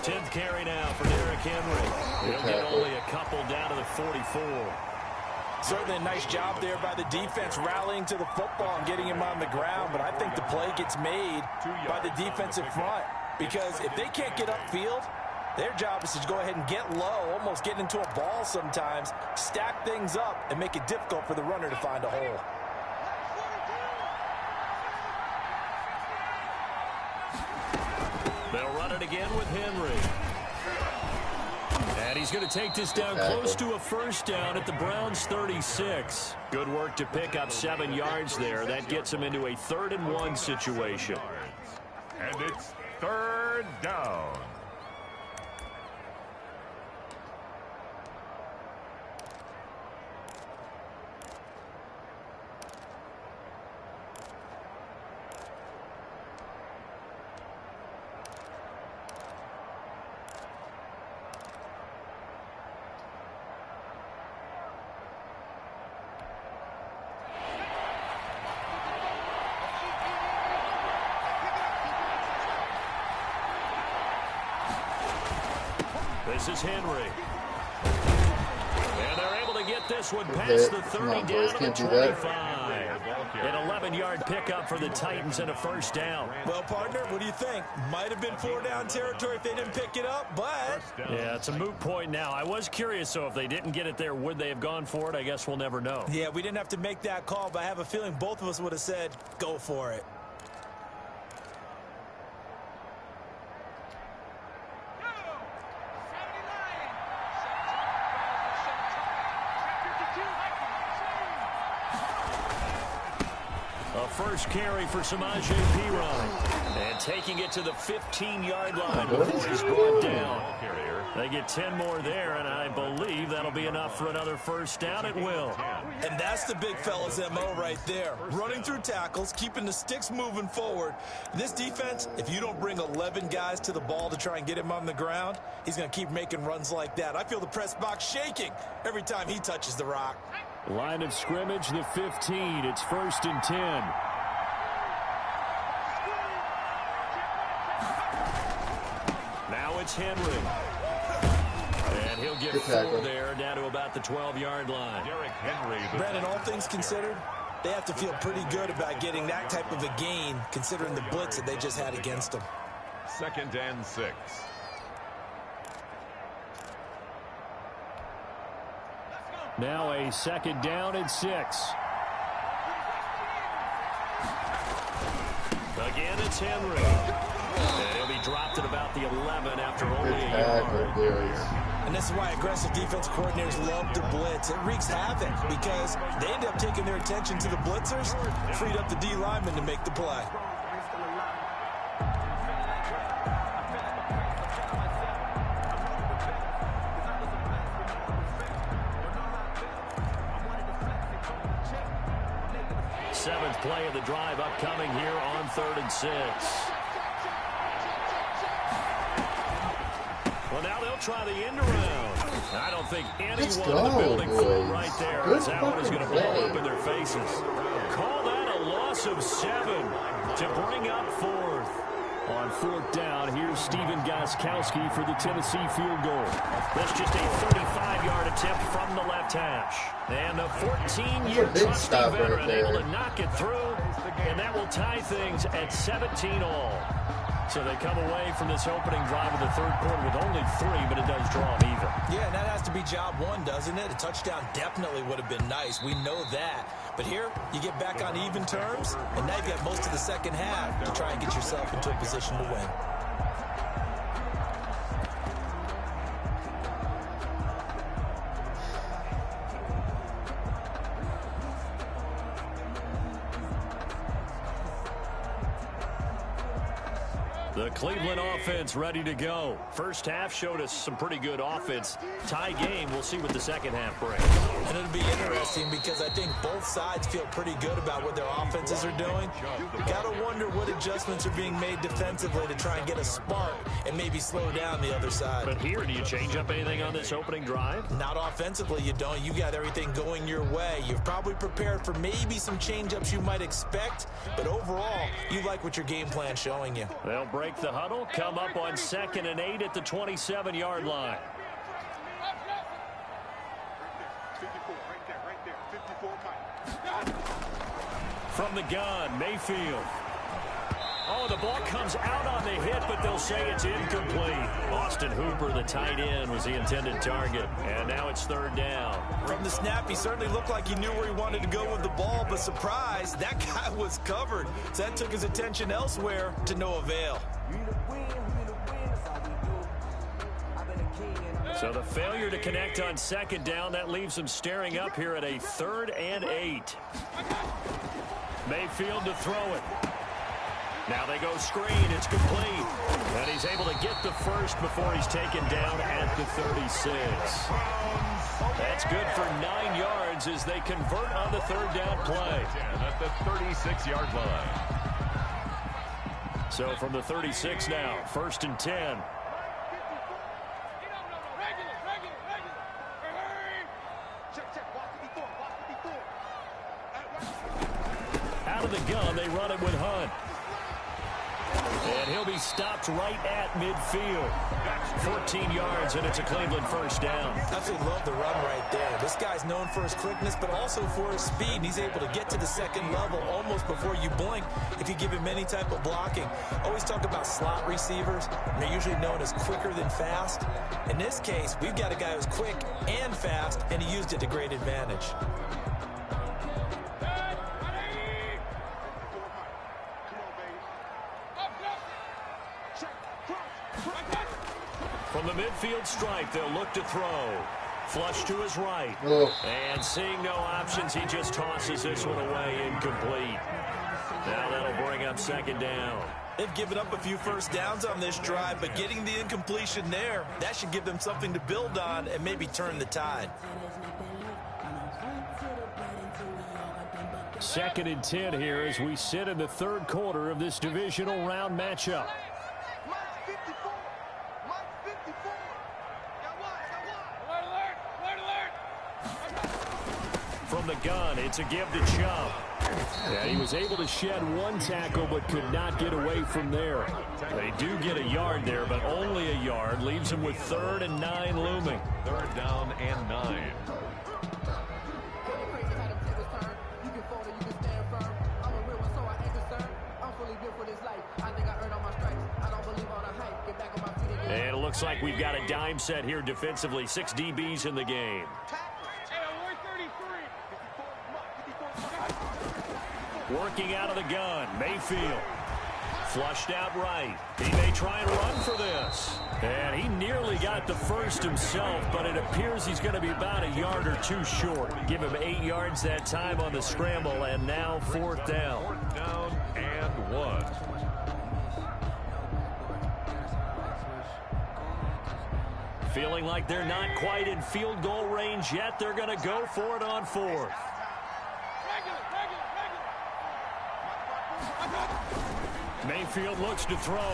10th carry now for Derrick Henry. He'll get only a couple down to the 44. Certainly a nice job there by the defense rallying to the football and getting him on the ground, but I think the play gets made by the defensive front because if they can't get upfield, their job is to go ahead and get low, almost get into a ball sometimes, stack things up, and make it difficult for the runner to find a hole. They'll run it again with Henry. And he's going to take this down close to a first down at the Browns' 36. Good work to pick up 7 yards there. That gets him into a 3rd and 1 situation. And it's 3rd down. This is Henry. And they're able to get this one past the 30 down to the 25. An 11-yard pickup for the Titans and a first down. Well, partner, what do you think? Might have been 4-down territory if they didn't pick it up, but... Yeah, it's a moot point now. I was curious, so if they didn't get it there, would they have gone for it? I guess we'll never know. Yeah, we didn't have to make that call, but I have a feeling both of us would have said, go for it. first carry for Samaje Perine. And taking it to the 15-yard line before he's brought down. They get 10 more there, and I believe that'll be enough for another first down at will. And that's the big fella's MO right there. Running through tackles, keeping the sticks moving forward. This defense, if you don't bring 11 guys to the ball to try and get him on the ground, he's going to keep making runs like that. I feel the press box shaking every time he touches the rock. Line of scrimmage, the 15. It's 1st and 10. Now it's Henry. And he'll get 4 there, down to about the 12-yard line. Brandon, all things considered, they have to feel pretty good about getting that type of a gain, considering the blitz that they just had against them. 2nd and 6. Now a 2nd down and 6. Again, it's Henry. And he'll be dropped at about the 11 after only a yard. And this is why aggressive defense coordinators love to blitz. It wreaks havoc because they end up taking their attention to the blitzers, freed up the D lineman to make the play. Seventh play of the drive upcoming here on 3rd and 6. Well, now they'll try the end around. I don't think anyone in the building thought right there that one is going to blow up in their faces. Call that a loss of 7 to bring up 4th. On 4th down, here's Steven Gostkowski for the Tennessee field goal. That's just a 35-yard attempt from the left hash. And the 14-year trusty veteran able to knock it through, and that will tie things at 17 all. So they come away from this opening drive of the 3rd quarter with only 3, but it does draw them even. Yeah, and that has to be job 1, doesn't it? A touchdown definitely would have been nice. We know that. But here, you get back on even terms, and now you've got most of the second half to try and get yourself into a position to win. The Cleveland offense ready to go. First half showed us some pretty good offense. Tie game. We'll see what the second half brings. And it'll be interesting because I think both sides feel pretty good about what their offenses are doing. Got to wonder what adjustments are being made defensively to try and get a spark and maybe slow down the other side. But here, do you change up anything on this opening drive? Not offensively, you don't. You got everything going your way. You've probably prepared for maybe some change-ups you might expect, but overall, you like what your game plan's showing you. They'll break the huddle, come up on 2nd and 8 at the 27-yard line. From the gun, Mayfield. Oh, the ball comes out on the hit, but they'll say it's incomplete. Austin Hooper, the tight end, was the intended target. And now it's 3rd down. From the snap, he certainly looked like he knew where he wanted to go with the ball, but surprise, that guy was covered. So that took his attention elsewhere to no avail. So the failure to connect on 2nd down, that leaves them staring up here at a 3rd and 8. Mayfield to throw it. Now they go screen. It's complete. And he's able to get the first before he's taken down at the 36. That's good for 9 yards as they convert on the 3rd down play. At the 36-yard line. So from the 36 now, 1st and 10. Out of the gun, they run it with Hunt. And he'll be stopped right at midfield. 14 yards, and it's a Cleveland first down. Absolutely love the run right there. This guy's known for his quickness, but also for his speed. And he's able to get to the 2nd level almost before you blink if you give him any type of blocking. Always talk about slot receivers. They're usually known as quicker than fast. In this case, we've got a guy who's quick and fast, and he used it to great advantage. From the midfield stripe, they'll look to throw. Flush to his right. And seeing no options, he just tosses this one away incomplete. Now that'll bring up second down. They've given up a few first downs on this drive, but getting the incompletion there, that should give them something to build on and maybe turn the tide. 2nd and 10 here as we sit in the third quarter of this divisional round matchup. From the gun, it's a give to Chubb. Yeah, he was able to shed one tackle but could not get away from there. They do get a yard there, but only a yard. Leaves him with 3rd and 9 looming. 3rd down and 9. And it looks like we've got a dime set here defensively. 6 DBs in the game. Working out of the gun, Mayfield. Flushed out right. He may try and run for this. And he nearly got the first himself, but it appears he's going to be about a yard or 2 short. Give him 8 yards that time on the scramble, and now 4th down. 4th down and 1. Feeling like they're not quite in field goal range yet. They're going to go for it on 4th. Mayfield looks to throw.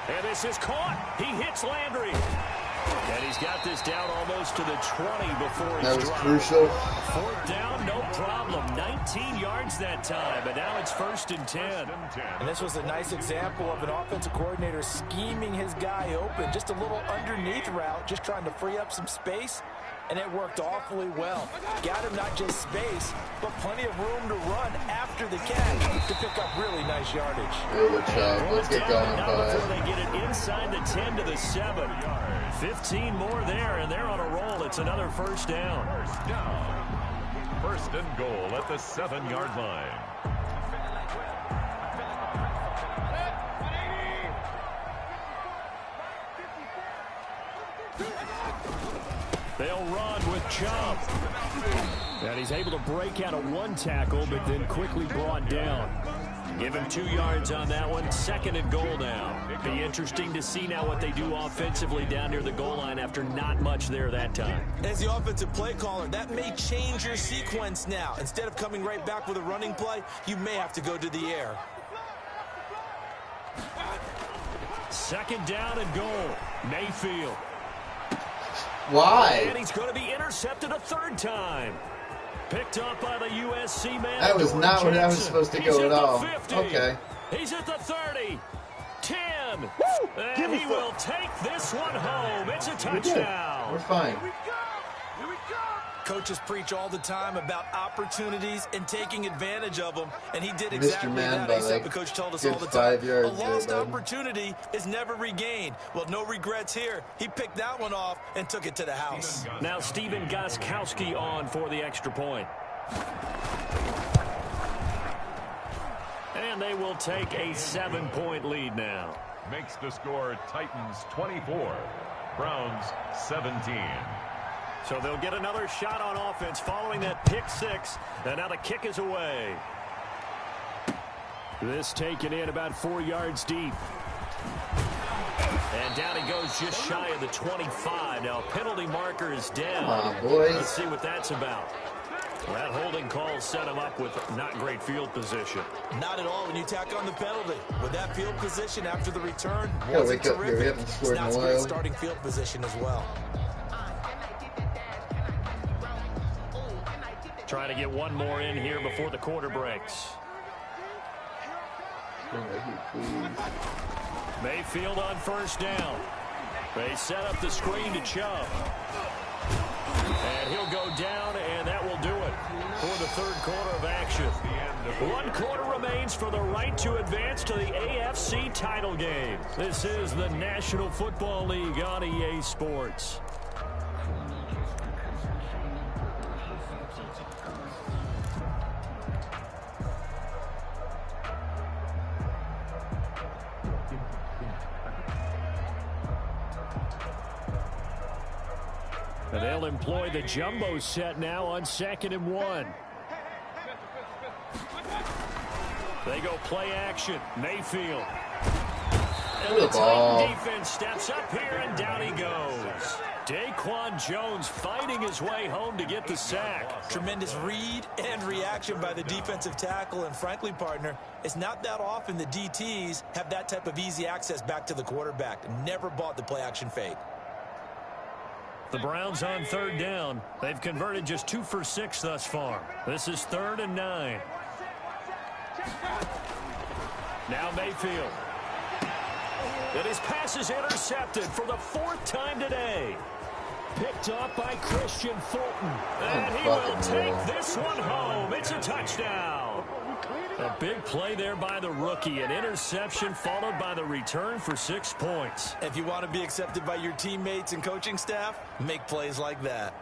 And this is caught. He hits Landry. And he's got this down almost to the 20 before he's That was dropped. crucial. 4th down, no problem. 19 yards that time, but now it's 1st and 10. And this was a nice example of an offensive coordinator scheming his guy open. Just a little underneath route, just trying to free up some space. And it worked awfully well. Got him not just space, but plenty of room to run after the catch to pick up really nice yardage. Good job. Let's get going, Before bud. they get it inside the 10 to the 7. 15 more there, and they're on a roll. It's another 1st down. 1st down. 1st and goal at the 7-yard line. They'll run with Chubb. And he's able to break out of 1 tackle, but then quickly brought down. Give him 2 yards on that one. 2nd and goal now. Be interesting to see now what they do offensively down near the goal line after not much there that time. As the offensive play caller, that may change your sequence now. Instead of coming right back with a running play, you may have to go to the air. 2nd down and goal. Mayfield. Why? And he's going to be intercepted a 3rd time. Picked up by the USC man. That was not where that was supposed to go at all. Okay. He's at the 30. 10. And he will take this one home. It's a touchdown. We're fine. Coaches preach all the time about opportunities and taking advantage of them, and he did exactly that. Except the coach told us all the time, a lost opportunity is never regained. Well, no regrets here. He picked that one off and took it to the house. Now Steven Gostkowski on for the extra point. And they will take a 7-point lead now. Makes the score Titans 24, Browns 17. So they'll get another shot on offense following that pick 6. And now the kick is away. This taken in about 4 yards deep. And down he goes just shy of the 25. Now penalty marker is down. Come on, boys. Let's see what that's about. That holding call set him up with not great field position. Not at all when you tack on the penalty. With that field position after the return, wasn't terrific. It's not a great starting field position as well. Trying to get one more in here before the quarter breaks. Mayfield on 1st down. They set up the screen to Chubb. And he'll go down, and that will do it for the 3rd quarter of action. 1 quarter remains for the right to advance to the AFC title game. This is the National Football League on EA Sports. And they'll employ the jumbo set now on 2nd and 1. They go play action. Mayfield. And the the ball. Titan defense steps up here, and down he goes. Daquan Jones fighting his way home to get the sack. Tremendous read and reaction by the defensive tackle. And frankly, partner, it's not that often the DTs have that type of easy access back to the quarterback. Never bought the play action fake. The Browns on third down. They've converted just 2 for 6 thus far. This is 3rd and 9. Now Mayfield. And his pass is intercepted for the 4th time today. Picked up by Christian Fulton. And he will take this one home. It's a touchdown. A big play there by the rookie. An interception followed by the return for 6 points. If you want to be accepted by your teammates and coaching staff, make plays like that.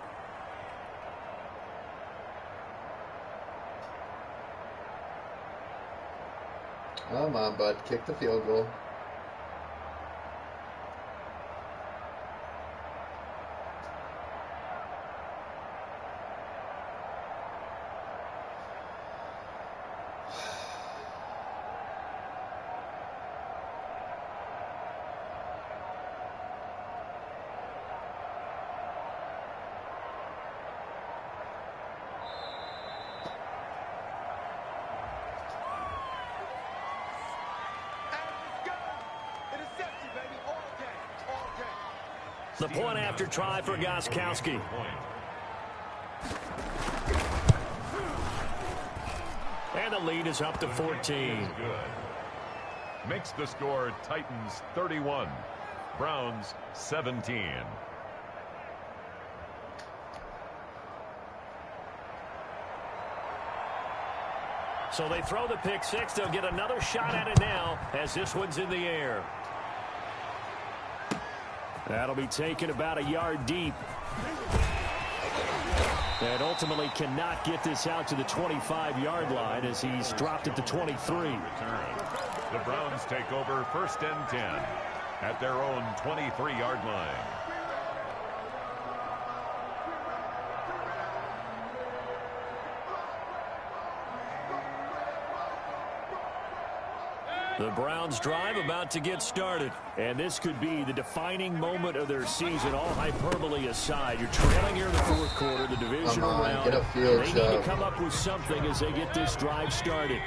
Come on, bud. Kick the field goal. The point after try for Gostkowski. And the lead is up to 14. Makes the score Titans 31, Browns 17. So they throw the pick six. They'll get another shot at it now as this one's in the air. That'll be taken about a yard deep. And ultimately cannot get this out to the 25-yard line as he's dropped it to 23. The Browns take over 1st and 10 at their own 23-yard line. The Browns drive about to get started. And this could be the defining moment of their season, all hyperbole aside. You're trailing here in the 4th quarter, the divisional round. Get a field they need to come up with something as they get this drive started.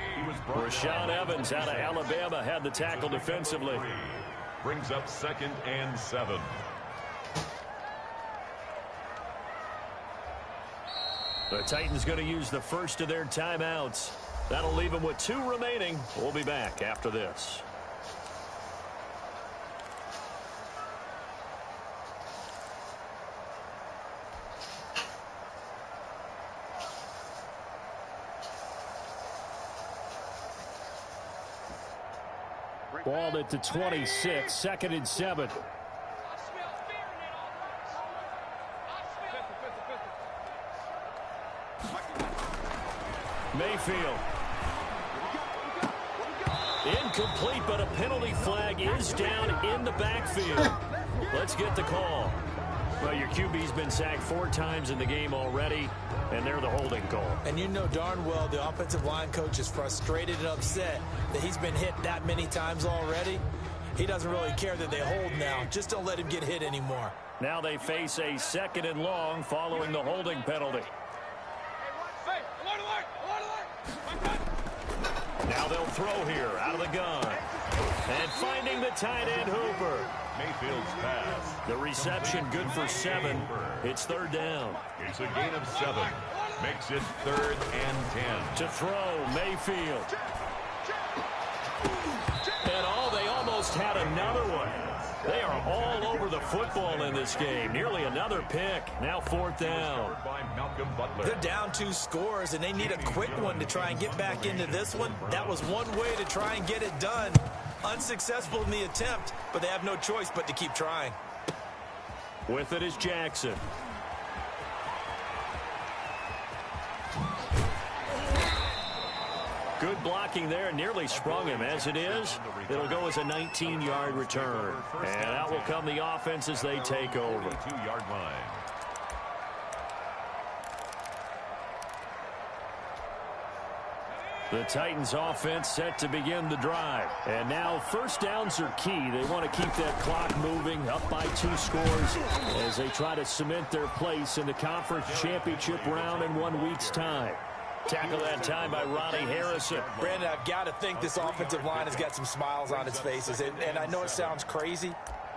Rashaan Evans out of Alabama had the tackle defensively. Brings up 2nd and 7. The Titans going to use the first of their timeouts. That'll leave them with 2 remaining. We'll be back after this. Ball at the 26, 2nd and 7. Mayfield. Incomplete, but a penalty flag is down in the backfield. Let's get the call. Well, your QB's been sacked 4 times in the game already, and they're the holding call. And you know darn well the offensive line coach is frustrated and upset that he's been hit that many times already. He doesn't really care that they hold now. Just don't let him get hit anymore. Now they face a 2nd and long following the holding penalty. Now they'll throw here out of the gun. And finding the tight end Hooper. Mayfield's pass. The reception good for 7. It's 3rd down. It's a gain of 7. Makes it 3rd and 10. To throw, Mayfield. And they almost had another one. They are all over the football in this game. Nearly another pick. Now 4th down. They're down 2 scores, and they need a quick one to try and get back into this one. That was one way to try and get it done. Unsuccessful in the attempt, but they have no choice but to keep trying. With it is Jackson. Good blocking there, nearly sprung him. As it is, it'll go as a 19-yard return. And out will come the offense as they take over. 2-yard line. The Titans offense set to begin the drive. And now first downs are key. They want to keep that clock moving, up by 2 scores as they try to cement their place in the conference championship round in 1 week's time. Tackle that time by Ronnie Harrison. Brandon, I've got to think this offensive line has got some smiles on its faces. And I know it sounds crazy,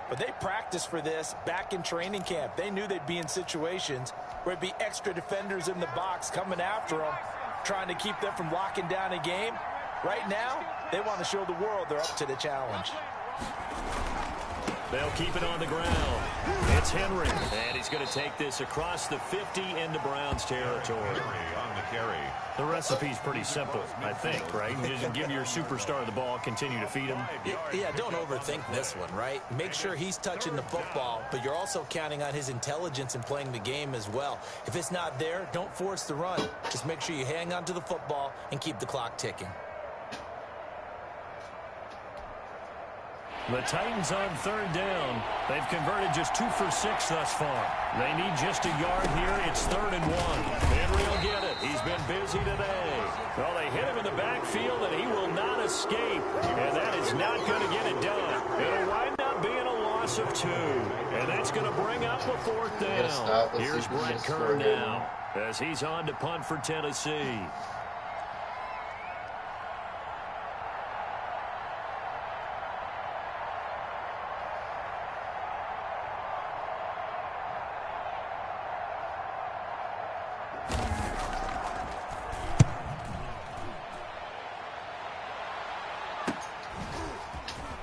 but they practiced for this back in training camp. They knew they'd be in situations where it'd be extra defenders in the box coming after them, trying to keep them from locking down a game. Right now, they want to show the world they're up to the challenge. They'll keep it on the ground. It's Henry, and he's going to take this across the 50 into Browns territory. On the carry. The recipe's pretty simple, I think, right? Just give your superstar the ball, continue to feed him. Yeah, don't overthink this one, right? Make sure he's touching the football, but you're also counting on his intelligence in playing the game as well. If it's not there, don't force the run. Just make sure you hang on to the football and keep the clock ticking. The Titans on third down. They've converted just 2 for 6 thus far. They need just a yard here. It's 3rd and 1. Henry will get it. He's been busy today. Well, they hit him in the backfield, and he will not escape. And that is not going to get it done. It'll wind up being a loss of 2. And that's going to bring up a 4th down. Here's Brett Kern now as he's on to punt for Tennessee.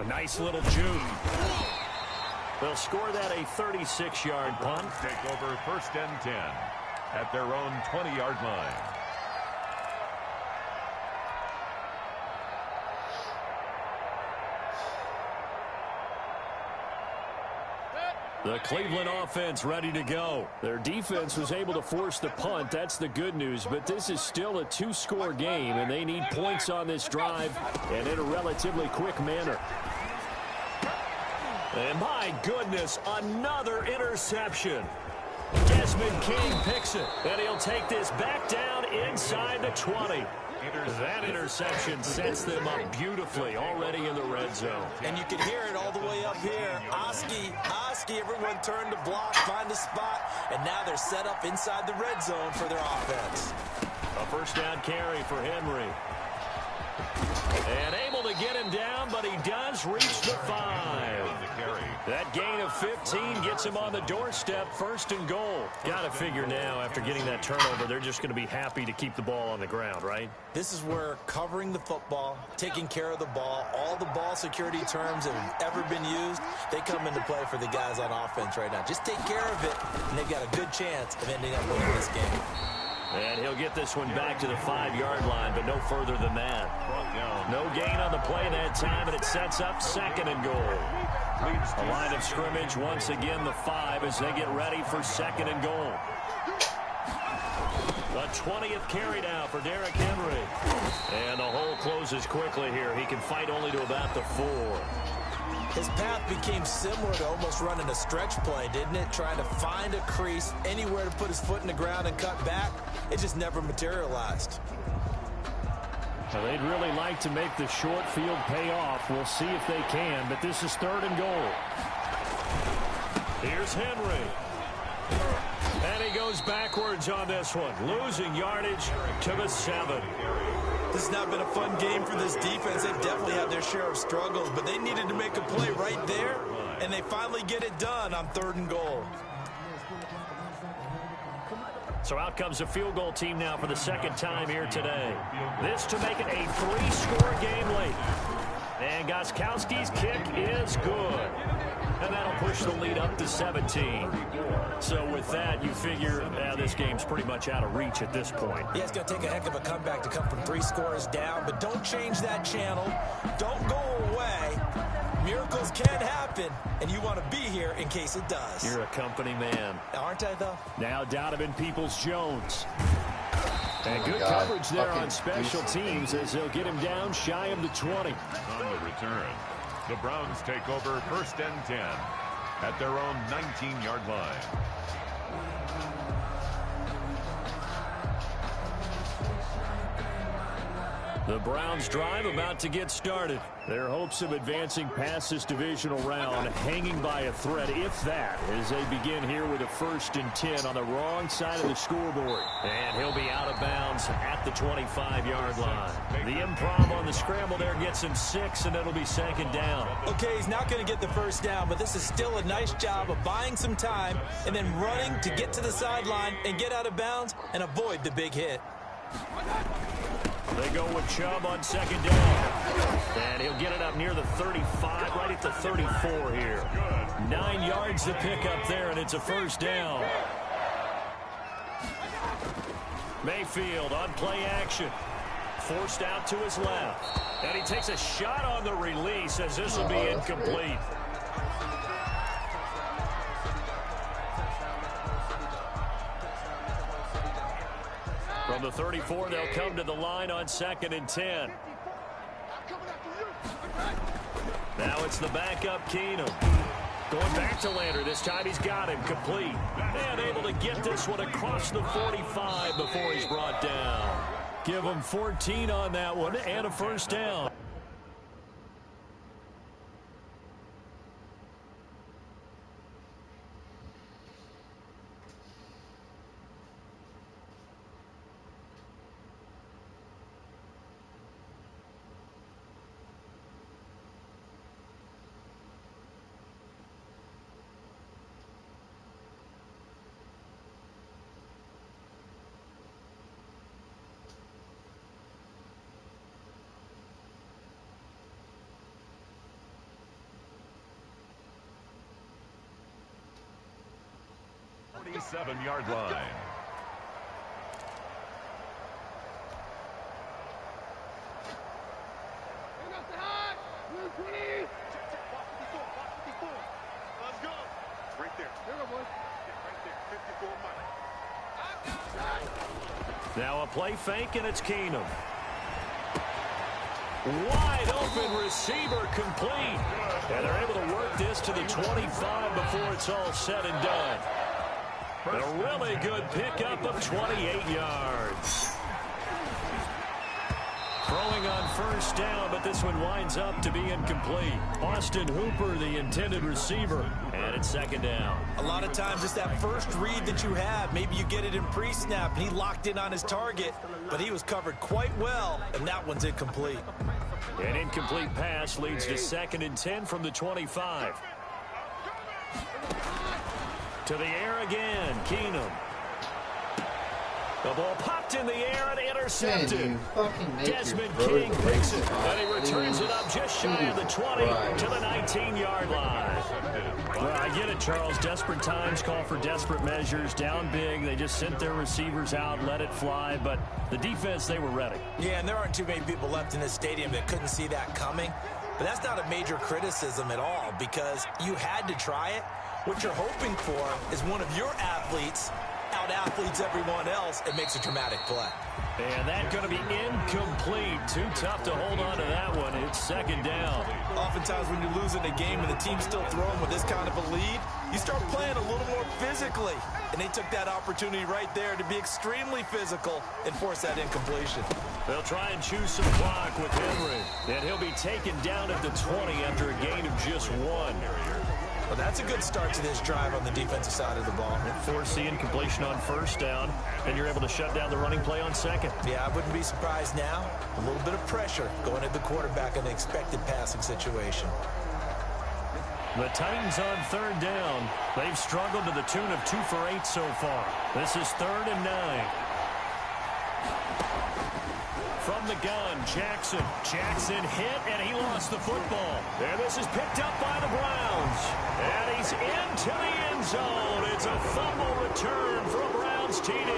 Nice little juke. They'll score that a 36-yard punt. Take over 1st and 10 at their own 20-yard line. The Cleveland offense ready to go. Their defense was able to force the punt. That's the good news, but this is still a 2-score game, and they need points on this drive and in a relatively quick manner. And my goodness, another interception. Desmond King picks it, and he'll take this back down inside the 20. That interception sets them up beautifully already in the red zone. And you can hear it all the way up here. Oski, everyone turned to block, find a spot, and now they're set up inside the red zone for their offense. A 1st down carry for Henry. And able to get him down, but he does reach the 5. That gain of 15 gets him on the doorstep, 1st and goal. Got to figure now, after getting that turnover, they're just going to be happy to keep the ball on the ground, right? This is where covering the football, taking care of the ball, all the ball security terms that have ever been used, they come into play for the guys on offense right now. Just take care of it, and they've got a good chance of ending up winning this game. And he'll get this one back to the 5-yard line, but no further than that. No gain on the play that time, and it sets up 2nd and goal. A line of scrimmage, once again the 5 as they get ready for 2nd and goal. The 20th carry now for Derrick Henry. And the hole closes quickly here. He can fight only to about the 4. His path became similar to almost running a stretch play, didn't it? Trying to find a crease, anywhere to put his foot in the ground and cut back. It just never materialized. Well, they'd really like to make the short field pay off. We'll see if they can, but this is 3rd and goal. Here's Henry. And he goes backwards on this one, losing yardage to the 7. This has not been a fun game for this defense. They've definitely had their share of struggles, but they needed to make a play right there, and they finally get it done on 3rd and goal. So out comes a field goal team now for the 2nd time here today. This to make it a 3-score game late. And Gostkowski's kick is good. And that'll push the lead up to 17. So with that, you figure this game's pretty much out of reach at this point. Yeah, it's going to take a heck of a comeback to come from 3 scores down, but don't change that channel. Don't go away. Miracles can happen, and you want to be here in case it does. You're a company man. Aren't I, though? Now Donovan Peoples-Jones. And good coverage there on special teams as they'll get him down shy of the 20. On the return, the Browns take over 1st and 10 at their own 19-yard line. The Browns drive about to get started. Their hopes of advancing past this divisional round hanging by a thread, if that, as they begin here with a 1st and 10 on the wrong side of the scoreboard. And he'll be out of bounds at the 25-yard line. The improv on the scramble there gets him 6, and it'll be 2nd down. Okay, he's not going to get the 1st down, but this is still a nice job of buying some time and then running to get to the sideline and get out of bounds and avoid the big hit. They go with Chubb on 2nd down. And he'll get it up near the 35, right at the 34 here. 9 yards to pick up there, and it's a 1st down. Mayfield on play action. Forced out to his left. And he takes a shot on the release as this will be incomplete. From the 34, they'll come to the line on 2nd and 10. Now it's the backup Keenum. Going back to Lander. This time he's got him complete. And able to get this one across the 45 before he's brought down. Give him 14 on that one and a 1st down. The 7-yard line. Let's go. Right there. Right there. 54 miles. Now a play fake, and it's Keenum. Wide open receiver complete. And they're able to work this to the 25 before it's all said and done. A really good pickup of 28 yards. Throwing on 1st down, but this one winds up to be incomplete. Austin Hooper, the intended receiver, and it's 2nd down. A lot of times it's that first read that you have. Maybe you get it in pre-snap, and he locked in on his target, but he was covered quite well, and that one's incomplete. An incomplete pass leads to 2nd and 10 from the 25. To the air again, Keenum. The ball popped in the air and intercepted. Desmond King picks it, and he returns it up just shy of the 20 to the 19-yard line. Well, I get it, Charles. Desperate times call for desperate measures. Down big, they just sent their receivers out, let it fly, but the defense, they were ready. Yeah, and there aren't too many people left in this stadium that couldn't see that coming. But that's not a major criticism at all because you had to try it. What you're hoping for is one of your athletes out-athletes everyone else and makes a dramatic play. And that's going to be incomplete. Too tough to hold on to that one. It's 2nd down. Oftentimes when you're losing a game and the team's still throwing with this kind of a lead, you start playing a little more physically. And they took that opportunity right there to be extremely physical and force that incompletion. They'll try and choose some clock with Henry. And he'll be taken down at the 20 after a gain of just 1. Well, that's a good start to this drive on the defensive side of the ball. Force the incompletion on 1st down, and you're able to shut down the running play on 2nd. Yeah, I wouldn't be surprised now. A little bit of pressure going at the quarterback in the expected passing situation. The Titans on 3rd down. They've struggled to the tune of 2 for 8 so far. This is 3rd and 9. From the gun, Jackson. Jackson hit, and he lost the football. And this is picked up by the Browns. And he's into the end zone. It's a fumble return for a Browns TD.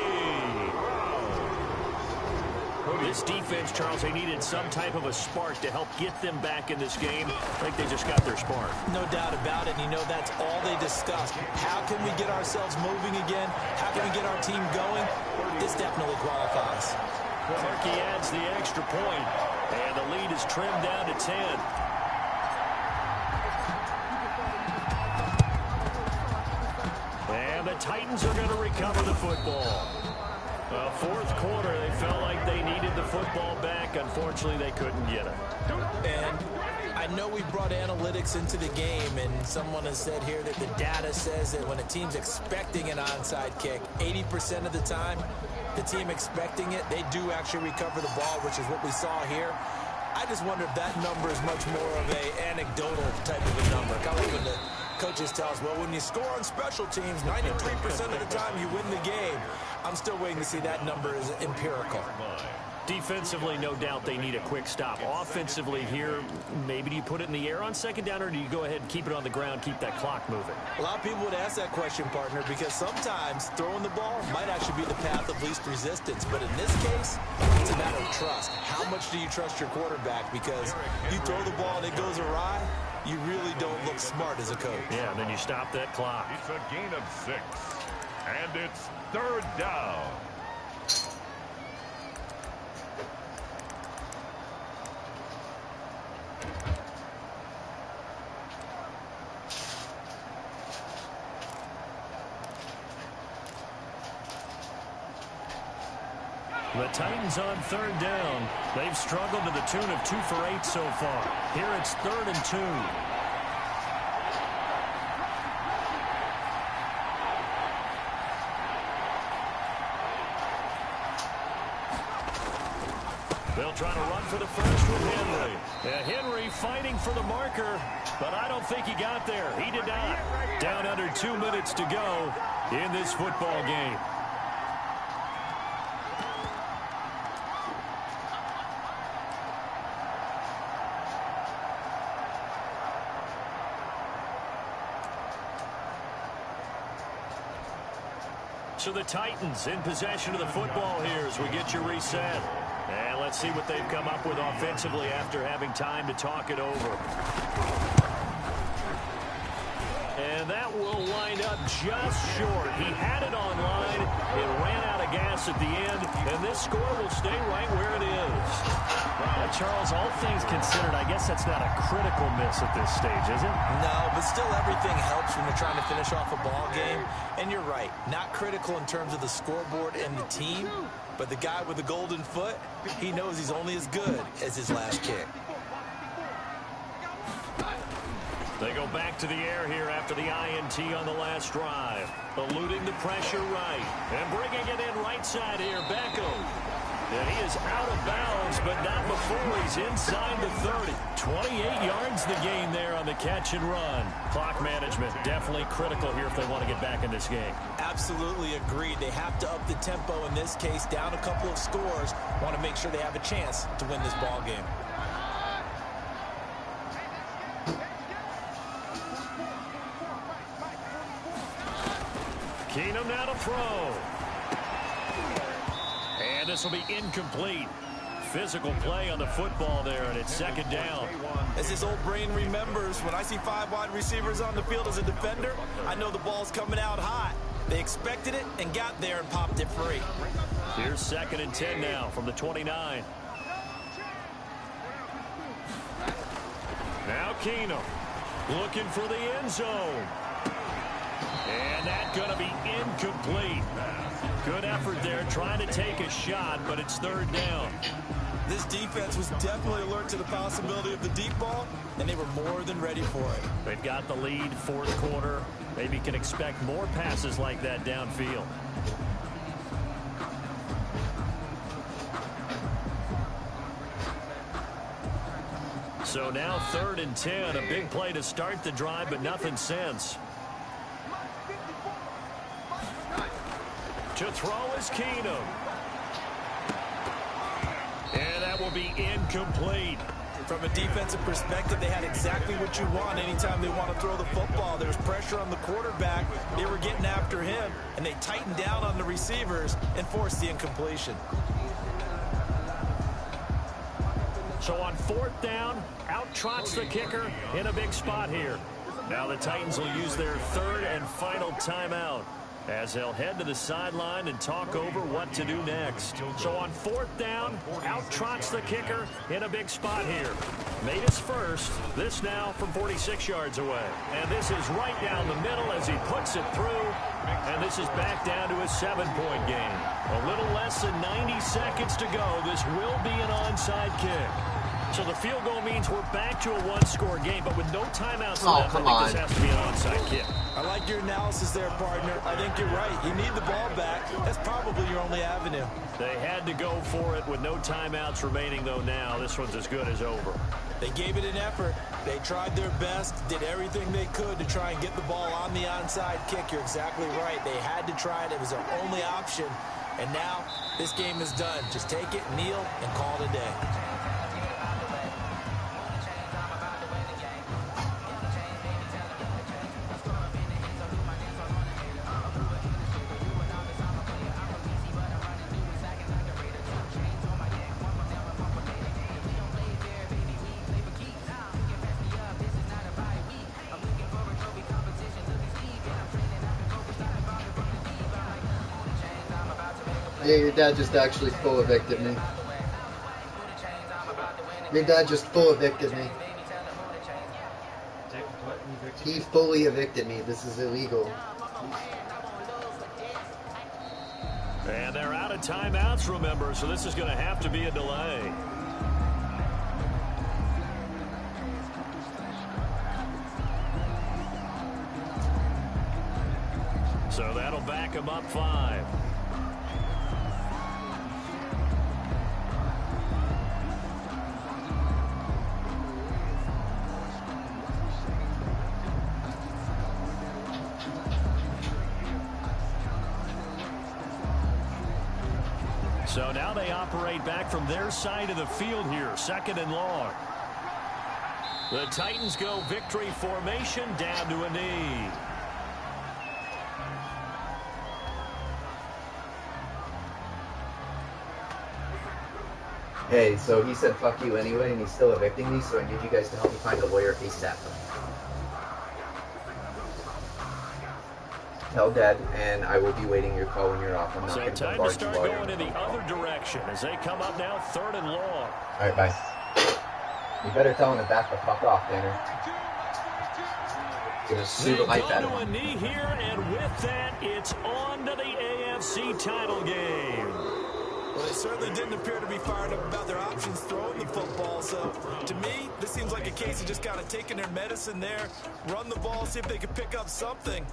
This defense, Charles, they needed some type of a spark to help get them back in this game. I think they just got their spark. No doubt about it. And you know, that's all they discussed. How can we get ourselves moving again? How can we get our team going? This definitely qualifies. Clarkey adds the extra point, and the lead is trimmed down to 10. And the Titans are going to recover the football. Fourth quarter, they felt like they needed the football back. Unfortunately, they couldn't get it. And I know we brought analytics into the game, and someone has said here that the data says that when a team's expecting an onside kick, 80% of the time, the team expecting it, they do actually recover the ball, which is what we saw here. I just wonder if that number is much more of a anecdotal type of a number. Kind of like when the coaches tell us, well, when you score on special teams, 93% of the time you win the game. I'm still waiting to see that number is empirical. Defensively, no doubt they need a quick stop. Offensively here, maybe do you put it in the air on second down, or do you go ahead and keep it on the ground, keep that clock moving? A lot of people would ask that question, partner, because sometimes throwing the ball might actually be the path of least resistance. But in this case, it's a matter of trust. How much do you trust your quarterback? Because you throw the ball and it goes awry, you really don't look smart as a coach. Yeah, and then you stop that clock. It's a gain of 6. And it's third down. The Titans on third down. They've struggled to the tune of 2 for 8 so far. Here it's 3rd and 2. They'll try to run for the first with Henry. Henry fighting for the marker, but I don't think he got there. He did not. Down under 2 minutes to go in this football game. So the Titans in possession of the football here as we get you reset. And let's see what they've come up with offensively after having time to talk it over. And that will wind up just short. He had it on line. It ran out of gas at the end. And this score will stay right where it is. Well, Charles, all things considered, I guess that's not a critical miss at this stage, is it? No, but still everything helps when you're trying to finish off a ball game. And you're right, not critical in terms of the scoreboard and the team. But the guy with the golden foot, he knows he's only as good as his last kick. They go back to the air here after the INT on the last drive. Eluding the pressure right. And bringing it in right side here, Beckham. And he is out of bounds, but not before he's inside the 30. 28 yards the gain there on the catch and run. Clock management definitely critical here if they want to get back in this game. Absolutely agreed. They have to up the tempo in this case, down a couple of scores. Want to make sure they have a chance to win this ball game. Keenum now to throw. And this will be incomplete. Physical play on the football there, and it's second down. As his old brain remembers, when I see 5 wide receivers on the field as a defender, I know the ball's coming out hot. They expected it and got there and popped it free. Here's 2nd and 10 now from the 29. Now Keenum looking for the end zone. And that's going to be incomplete. Good effort there trying to take a shot, but it's 3rd down. This defense was definitely alert to the possibility of the deep ball, and they were more than ready for it. They've got the lead, 4th quarter. Maybe can expect more passes like that downfield. So now 3rd and 10, a big play to start the drive, but nothing since. To throw is Keenum. And that will be incomplete. From a defensive perspective, they had exactly what you want anytime they want to throw the football. There's pressure on the quarterback. They were getting after him, and they tightened down on the receivers and forced the incompletion. So on 4th down, out trots the kicker in a big spot here. Now the Titans will use their 3rd and final timeout as they'll head to the sideline and talk over what to do next. So on 4th down, out trots the kicker in a big spot here. Made his first. This now from 46 yards away. And this is right down the middle as he puts it through. And this is back down to a 7-point game. A little less than 90 seconds to go. This will be an onside kick. So the field goal means we're back to a one-score game, but with no timeouts left, I think this has to be an onside kick. I like your analysis there, partner. I think you're right. You need the ball back. That's probably your only avenue. They had to go for it with no timeouts remaining, though, now. This one's as good as over. They gave it an effort. They tried their best, did everything they could to try and get the ball on the onside kick. You're exactly right. They had to try it. It was their only option. And now this game is done. Just take it, kneel, and call it a day. Yeah, your dad just actually full evicted me. Your dad just full evicted me. He fully evicted me. This is illegal. And they're out of timeouts, remember, so this is going to have to be a delay. So that'll back him up 5. So now they operate back from their side of the field here, 2nd and long. The Titans go victory formation down to a knee. Hey, so he said fuck you anyway, and he's still evicting me, so I need you guys to help me find a lawyer ASAP. Tell Dad, and I will be waiting your call when you're off. I'm not So going to time to bombard start you going in the other direction as they come up now 3rd and long. Alright, bye. You better tell him to back the fuck off, Tanner. Gonna sue the life out of They go to him. a knee here, and with that, it's on to the AFC title game. Well, they certainly didn't appear to be fired up about their options throwing the football. So, to me, this seems like a case of just kind of taking their medicine there, run the ball, see if they could pick up something.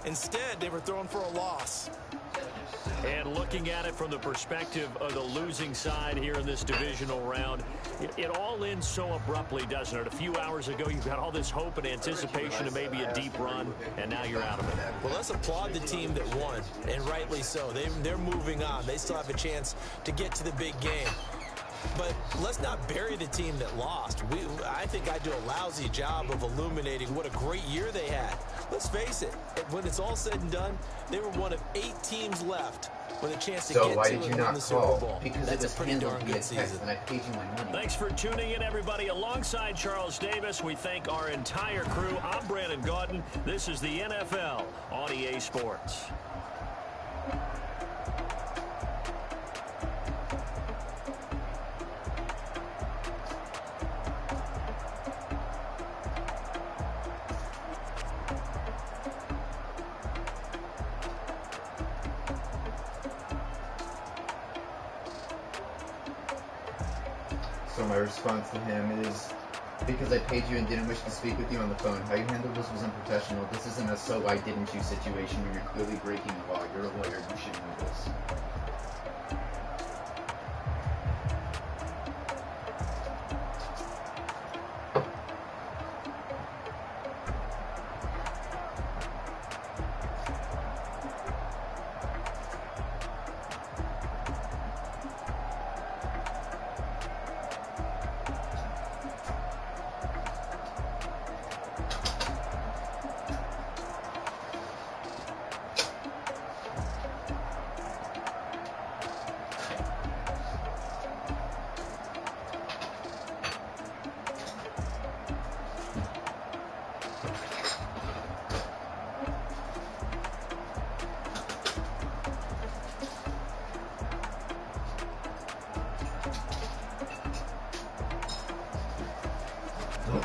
Instead, they were throwing for a loss. And looking at it from the perspective of the losing side here in this divisional round, it all ends so abruptly, doesn't it? A few hours ago, you got all this hope and anticipation of maybe a deep run, and now you're out of it. Well, let's applaud the team that won, and rightly so. They're moving on. They still have a chance to get to the big game. But let's not bury the team that lost. I think I do a lousy job of illuminating what a great year they had. Let's face it, when it's all said and done, they were one of 8 teams left with a chance to get to and win the Super Bowl. Because that's it was a pretty darn good season. And I paid you my money. Thanks for tuning in, everybody. Alongside Charles Davis, we thank our entire crew. I'm Brandon Gaudin. This is the NFL on EA Sports. So my response to him is, because I paid you and didn't wish to speak with you on the phone. How you handled this was unprofessional. This isn't a so why didn't you situation when you're clearly breaking the law. You're a lawyer. You should know this.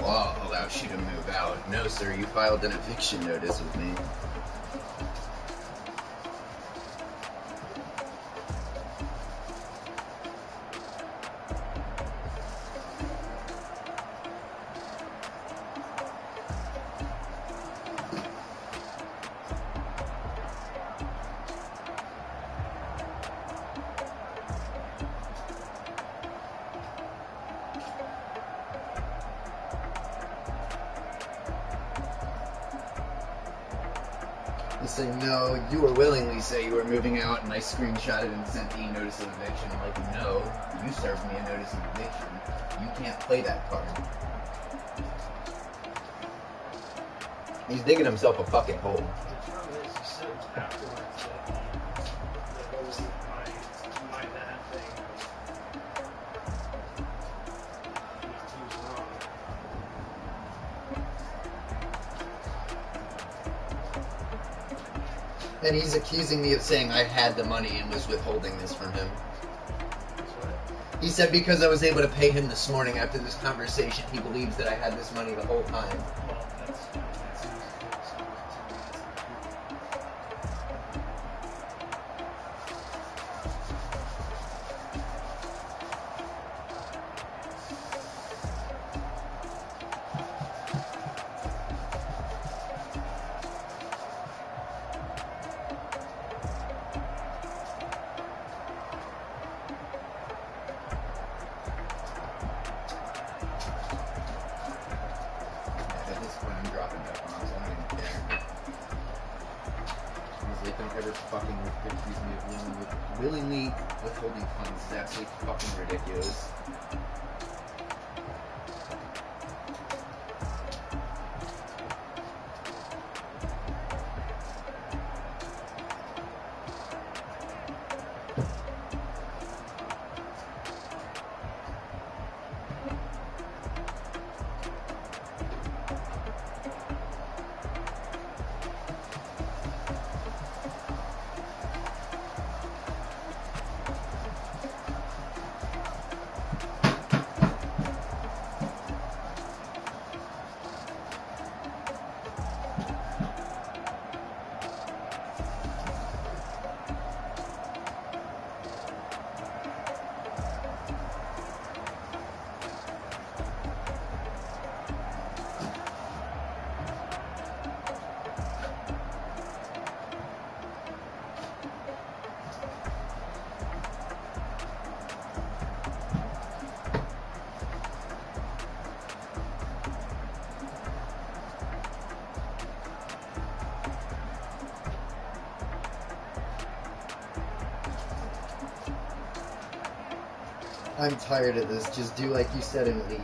law allows you to move out. No, sir, you filed an eviction notice with me. You say, no, you were willingly say you were moving out, and I screenshotted and sent the notice of eviction. I'm like, no, you served me a notice of eviction. You can't play that card. He's digging himself a fucking hole. The trouble is, he said afterwards that it was my dad thing. He was wrong. And he's accusing me of saying I had the money and was withholding this from him. He said because I was able to pay him this morning after this conversation, he believes that I had this money the whole time. Well, that's easy. At this point, I'm dropping that bombs. I don't even care. Honestly, don't ever fucking accuse me of willingly withholding funds. It's absolutely fucking ridiculous. I'm tired of this. Just do like you said and leave.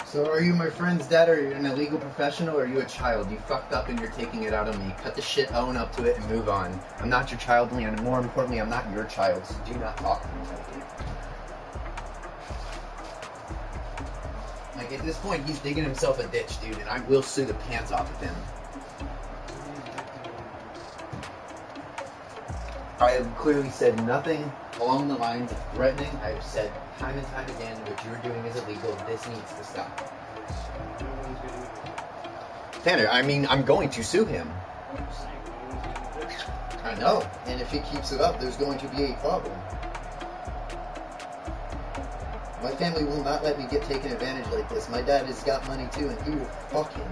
So are you my friend's dad, or are you an illegal professional, or are you a child? You fucked up and you're taking it out on me. Cut the shit, own up to it, and move on. I'm not your child, and more importantly, I'm not your child, so do not talk to me like it. Like, at this point, he's digging himself a ditch, dude, and I will sue the pants off of him. I have clearly said nothing along the lines of threatening. I have said time and time again, what you're doing is illegal. This needs to stop. Tanner, I mean, I'm going to sue him. I know, and if he keeps it up, there's going to be a problem. My family will not let me get taken advantage like this. My dad has got money too, and he will fuck him.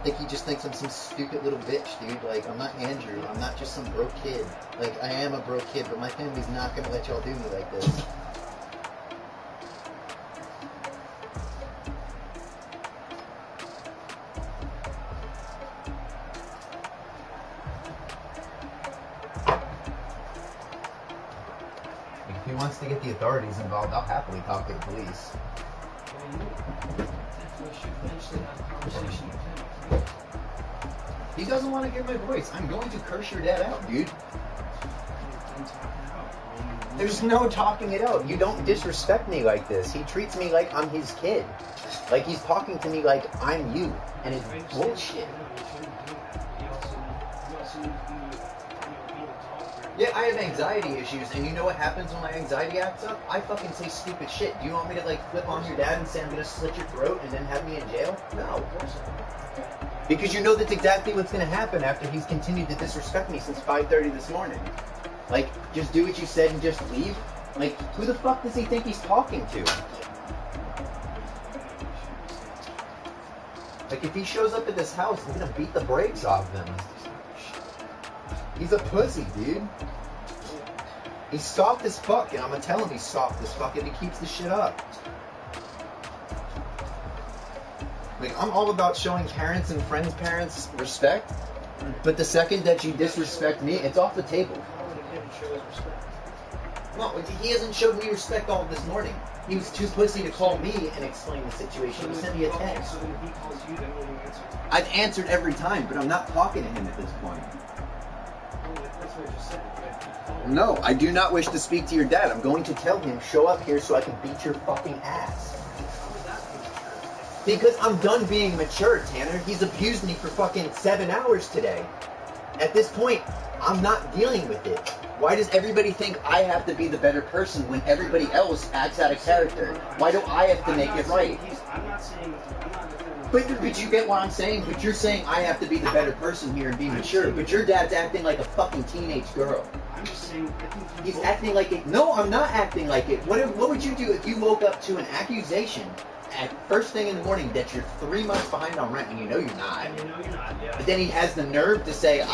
think he just thinks I'm some stupid little bitch, dude. Like, I'm not Andrew. I'm not just some broke kid. Like, I am a broke kid, but my family's not gonna let y'all do me like this. If he wants to get the authorities involved, I'll happily talk to the police. He doesn't want to hear my voice. I'm going to curse your dad out, dude. There's no talking it out. You don't disrespect me like this. He treats me like I'm his kid. Like he's talking to me like I'm you. And it's bullshit. Yeah, I have anxiety issues, and you know what happens when my anxiety acts up? I fucking say stupid shit. Do you want me to, like, flip on your dad and say I'm gonna slit your throat and then have me in jail? No, of course not. Because you know that's exactly what's gonna happen after he's continued to disrespect me since 5:30 this morning. Like, just do what you said and just leave? Like, who the fuck does he think he's talking to? Like, if he shows up at this house, I'm gonna beat the brakes off him. He's a pussy, dude. He's soft as fuck, and I'm gonna tell him he's soft as fuck if he keeps the shit up. Like, I'm all about showing parents and friends' parents respect, but the second that you disrespect me, it's off the table. No, he hasn't showed me respect all this morning. He was too pussy to call me and explain the situation. He sent me a text. I've answered every time, but I'm not talking to him at this point. No, I do not wish to speak to your dad. I'm going to tell him, show up here so I can beat your fucking ass. Because I'm done being mature, Tanner. He's abused me for fucking 7 hours today. At this point, I'm not dealing with it. Why does everybody think I have to be the better person when everybody else acts out of character? Why do I have to make it right? I'm not saying... But you get what I'm saying? But you're saying I have to be the better person here and be mature. But your dad's acting like a fucking teenage girl. I'm just saying... He's acting like it. No, I'm not acting like it. What would you do if you woke up to an accusation at first thing in the morning that you're 3 months behind on rent and you know you're not? And you know you're not, yeah. But then he has the nerve to say,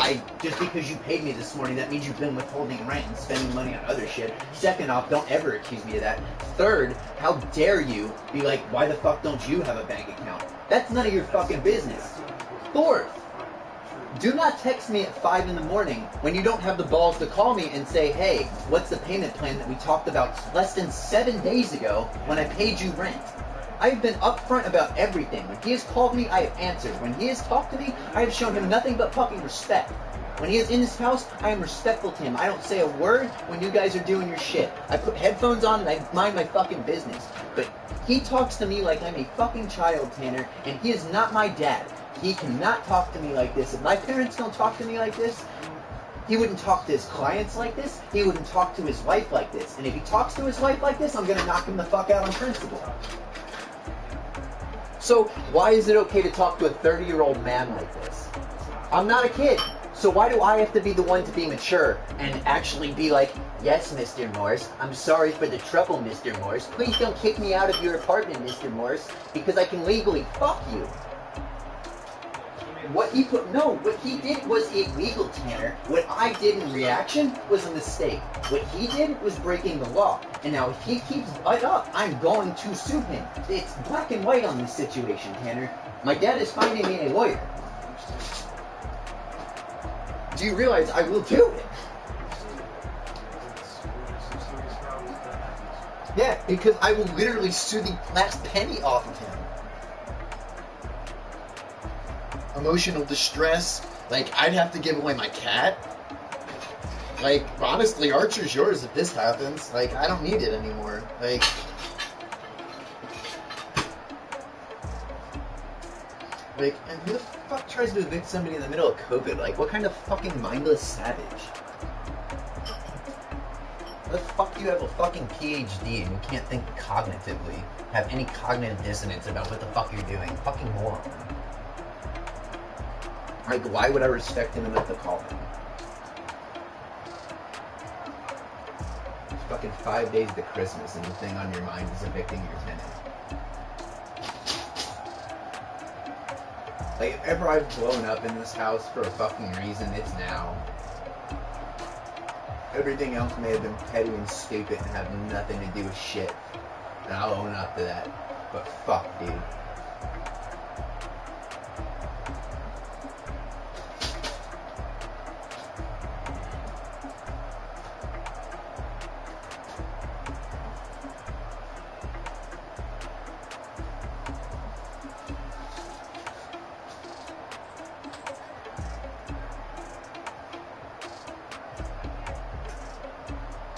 just because you paid me this morning, that means you've been withholding rent and spending money on other shit. Second off, don't ever accuse me of that. Third, how dare you be like, why the fuck don't you have a bank account? That's none of your fucking business. Fourth, do not text me at 5 in the morning when you don't have the balls to call me and say, hey, what's the payment plan that we talked about less than 7 days ago when I paid you rent? I've been upfront about everything. When he has called me, I have answered. When he has talked to me, I have shown him nothing but fucking respect. When he is in his house, I am respectful to him. I don't say a word when you guys are doing your shit. I put headphones on and I mind my fucking business. But he talks to me like I'm a fucking child, Tanner, and he is not my dad. He cannot talk to me like this. If my parents don't talk to me like this, he wouldn't talk to his clients like this. He wouldn't talk to his wife like this. And if he talks to his wife like this, I'm going to knock him the fuck out on principle. So why is it okay to talk to a 30-year-old man like this? I'm not a kid. So why do I have to be the one to be mature and actually be like, yes, Mr. Morse, I'm sorry for the trouble, Mr. Morse. Please don't kick me out of your apartment, Mr. Morse, because I can legally fuck you. What he did was illegal, Tanner. What I did in reaction was a mistake. What he did was breaking the law. And now if he keeps it up, I'm going to sue him. It's black and white on this situation, Tanner. My dad is finding me a lawyer. Do you realize I will do it? Yeah, because I will literally sue the last penny off of him. Emotional distress. Like, I'd have to give away my cat. Like, honestly, Archer's yours if this happens. Like, I don't need it anymore. Like, and who the fuck tries to evict somebody in the middle of COVID? Like, what kind of fucking mindless savage? How the fuck do you have a fucking PhD and you can't think cognitively? Have any cognitive dissonance about what the fuck you're doing? Fucking moron. Like, why would I respect him enough to call him? It's fucking 5 days to Christmas and the thing on your mind is evicting your tenant. Like, if ever I've blown up in this house for a fucking reason, it's now. Everything else may have been petty and stupid and have nothing to do with shit. And I'll own up to that. But fuck, dude.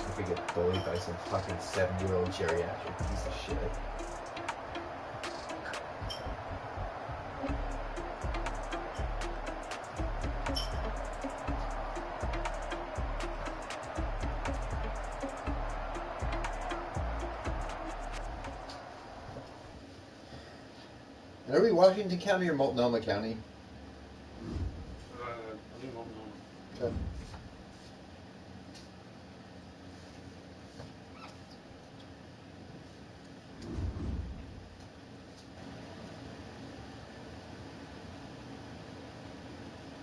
If we get bullied by some fucking 7-year-old geriatric piece of shit. Are we Washington County or Multnomah County? I think Multnomah. Okay.